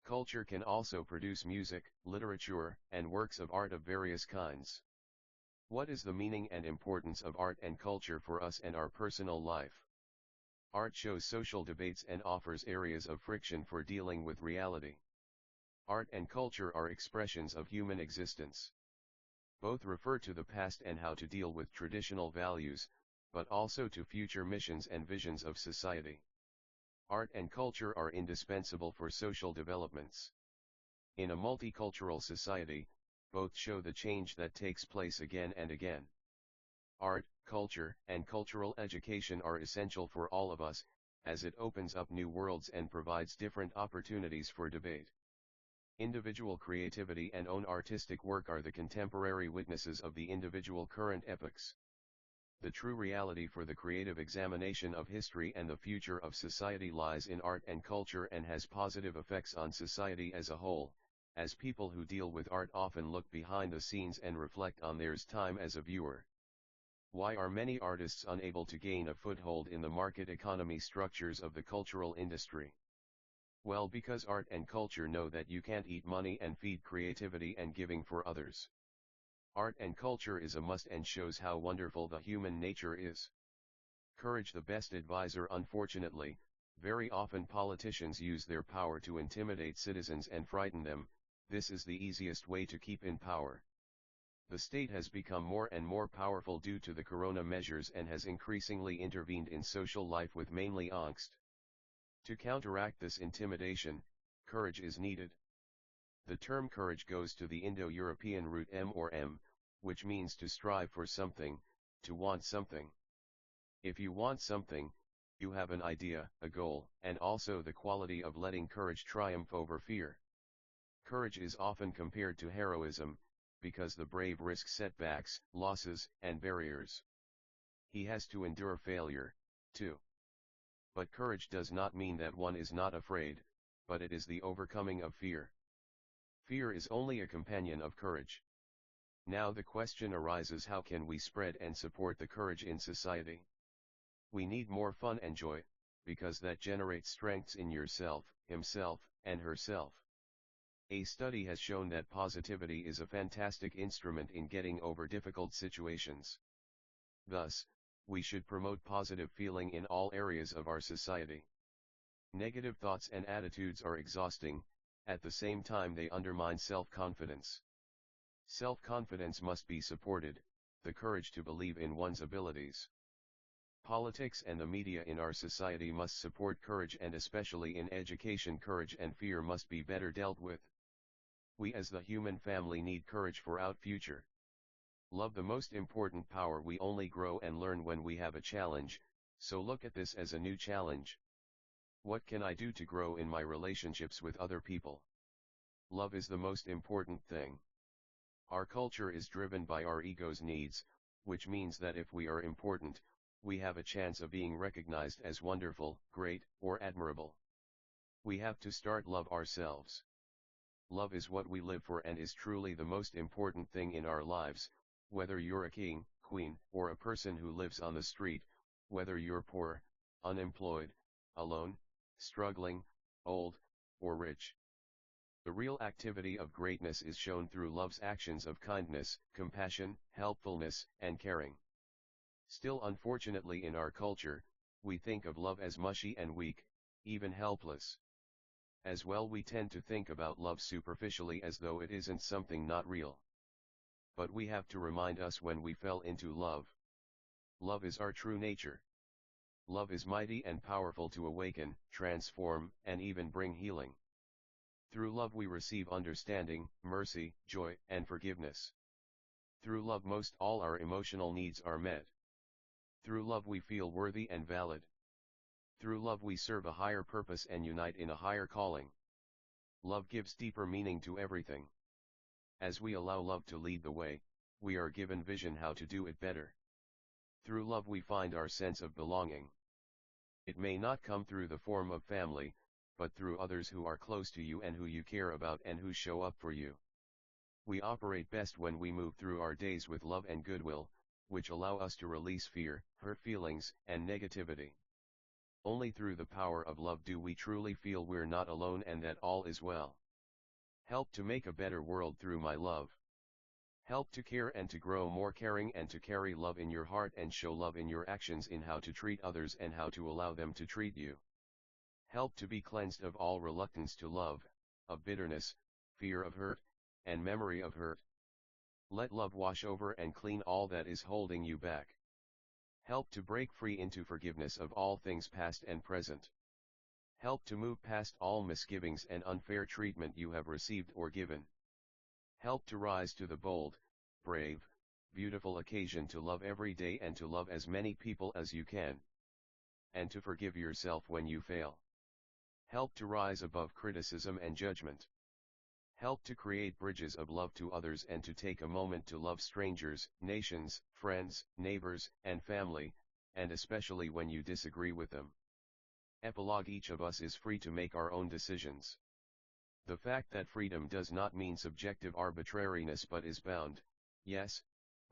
Culture can also produce music, literature, and works of art of various kinds. What is the meaning and importance of art and culture for us and our personal life? Art shows social debates and offers areas of friction for dealing with reality. Art and culture are expressions of human existence. Both refer to the past and how to deal with traditional values, but also to future missions and visions of society. Art and culture are indispensable for social developments. In a multicultural society, both show the change that takes place again and again. Art, culture, and cultural education are essential for all of us, as it opens up new worlds and provides different opportunities for debate. Individual creativity and own artistic work are the contemporary witnesses of the individual current epochs. The true reality for the creative examination of history and the future of society lies in art and culture and has positive effects on society as a whole, as people who deal with art often look behind the scenes and reflect on theirs time as a viewer. Why are many artists unable to gain a foothold in the market economy structures of the cultural industry? Well, because art and culture know that you can't eat money and feed creativity and giving for others. Art and culture is a must and shows how wonderful the human nature is. Courage the best advisor. Unfortunately, very often politicians use their power to intimidate citizens and frighten them. This is the easiest way to keep in power. The state has become more and more powerful due to the corona measures and has increasingly intervened in social life with mainly angst. To counteract this intimidation, courage is needed. The term courage goes to the Indo-European root m or m, which means to strive for something, to want something. If you want something, you have an idea, a goal, and also the quality of letting courage triumph over fear. Courage is often compared to heroism, because the brave risks setbacks, losses, and barriers. He has to endure failure, too. But courage does not mean that one is not afraid, but it is the overcoming of fear. Fear is only a companion of courage. Now the question arises, how can we spread and support the courage in society? We need more fun and joy, because that generates strengths in yourself, himself, and herself. A study has shown that positivity is a fantastic instrument in getting over difficult situations. Thus, we should promote positive feeling in all areas of our society. Negative thoughts and attitudes are exhausting, at the same time they undermine self-confidence. Self-confidence must be supported, the courage to believe in one's abilities. Politics and the media in our society must support courage, and especially in education courage and fear must be better dealt with. We as the human family need courage for our future. Love, the most important power. We only grow and learn when we have a challenge, so look at this as a new challenge. What can I do to grow in my relationships with other people? Love is the most important thing. Our culture is driven by our ego's needs, which means that if we are important, we have a chance of being recognized as wonderful, great, or admirable. We have to start love ourselves. Love is what we live for and is truly the most important thing in our lives, whether you're a king, queen, or a person who lives on the street, whether you're poor, unemployed, alone, struggling, old, or rich. The real activity of greatness is shown through love's actions of kindness, compassion, helpfulness, and caring. Still, unfortunately, in our culture, we think of love as mushy and weak, even helpless. As well, we tend to think about love superficially as though it isn't something not real. But we have to remind us when we fell into love. Love is our true nature. Love is mighty and powerful to awaken, transform, and even bring healing. Through love we receive understanding, mercy, joy, and forgiveness. Through love most all our emotional needs are met. Through love we feel worthy and valid. Through love we serve a higher purpose and unite in a higher calling. Love gives deeper meaning to everything. As we allow love to lead the way, we are given vision how to do it better. Through love we find our sense of belonging. It may not come through the form of family, but through others who are close to you and who you care about and who show up for you. We operate best when we move through our days with love and goodwill, which allow us to release fear, hurt feelings, and negativity. Only through the power of love do we truly feel we're not alone and that all is well. Help to make a better world through my love. Help to care and to grow more caring and to carry love in your heart and show love in your actions in how to treat others and how to allow them to treat you. Help to be cleansed of all reluctance to love, of bitterness, fear of hurt, and memory of hurt. Let love wash over and clean all that is holding you back. Help to break free into forgiveness of all things past and present. Help to move past all misgivings and unfair treatment you have received or given. Help to rise to the bold, brave, beautiful occasion to love every day and to love as many people as you can. And to forgive yourself when you fail. Help to rise above criticism and judgment. Help to create bridges of love to others and to take a moment to love strangers, nations, friends, neighbors, and family, and especially when you disagree with them. Epilogue: each of us is free to make our own decisions. The fact that freedom does not mean subjective arbitrariness but is bound, yes,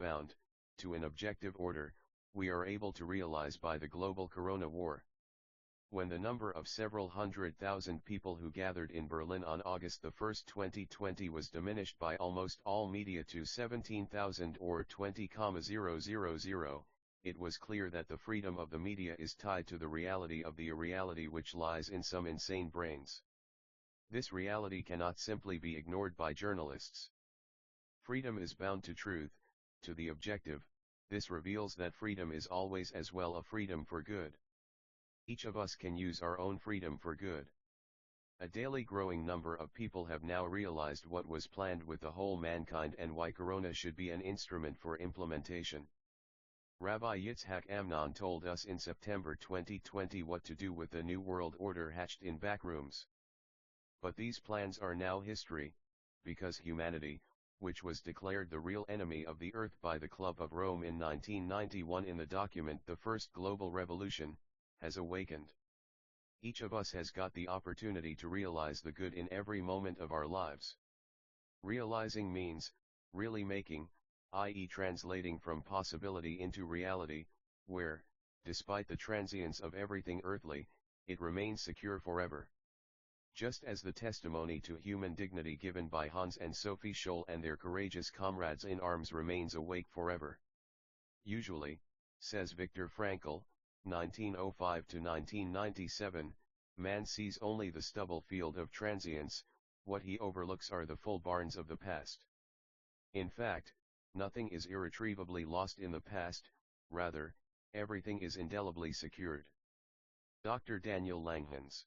bound, to an objective order, we are able to realize by the global corona war. When the number of several 100,000 people who gathered in Berlin on August 1, 2020 was diminished by almost all media to 17,000 or 20,000, it was clear that the freedom of the media is tied to the reality of the irreality which lies in some insane brains. This reality cannot simply be ignored by journalists. Freedom is bound to truth, to the objective. This reveals that freedom is always as well a freedom for good. Each of us can use our own freedom for good. A daily growing number of people have now realized what was planned with the whole mankind and why Corona should be an instrument for implementation. Rabbi Yitzhak Amnon told us in September 2020 what to do with the New World Order hatched in backrooms. But these plans are now history, because humanity, which was declared the real enemy of the earth by the Club of Rome in 1991 in the document The First Global Revolution, has awakened. Each of us has got the opportunity to realize the good in every moment of our lives. Realizing means, really making, i.e. translating from possibility into reality, where, despite the transience of everything earthly, it remains secure forever. Just as the testimony to human dignity given by Hans and Sophie Scholl and their courageous comrades in arms remains awake forever. Usually, says Viktor Frankl, 1905 to 1997, man sees only the stubble field of transience, what he overlooks are the full barns of the past. In fact, nothing is irretrievably lost in the past, rather, everything is indelibly secured. Dr. Daniel Langhans.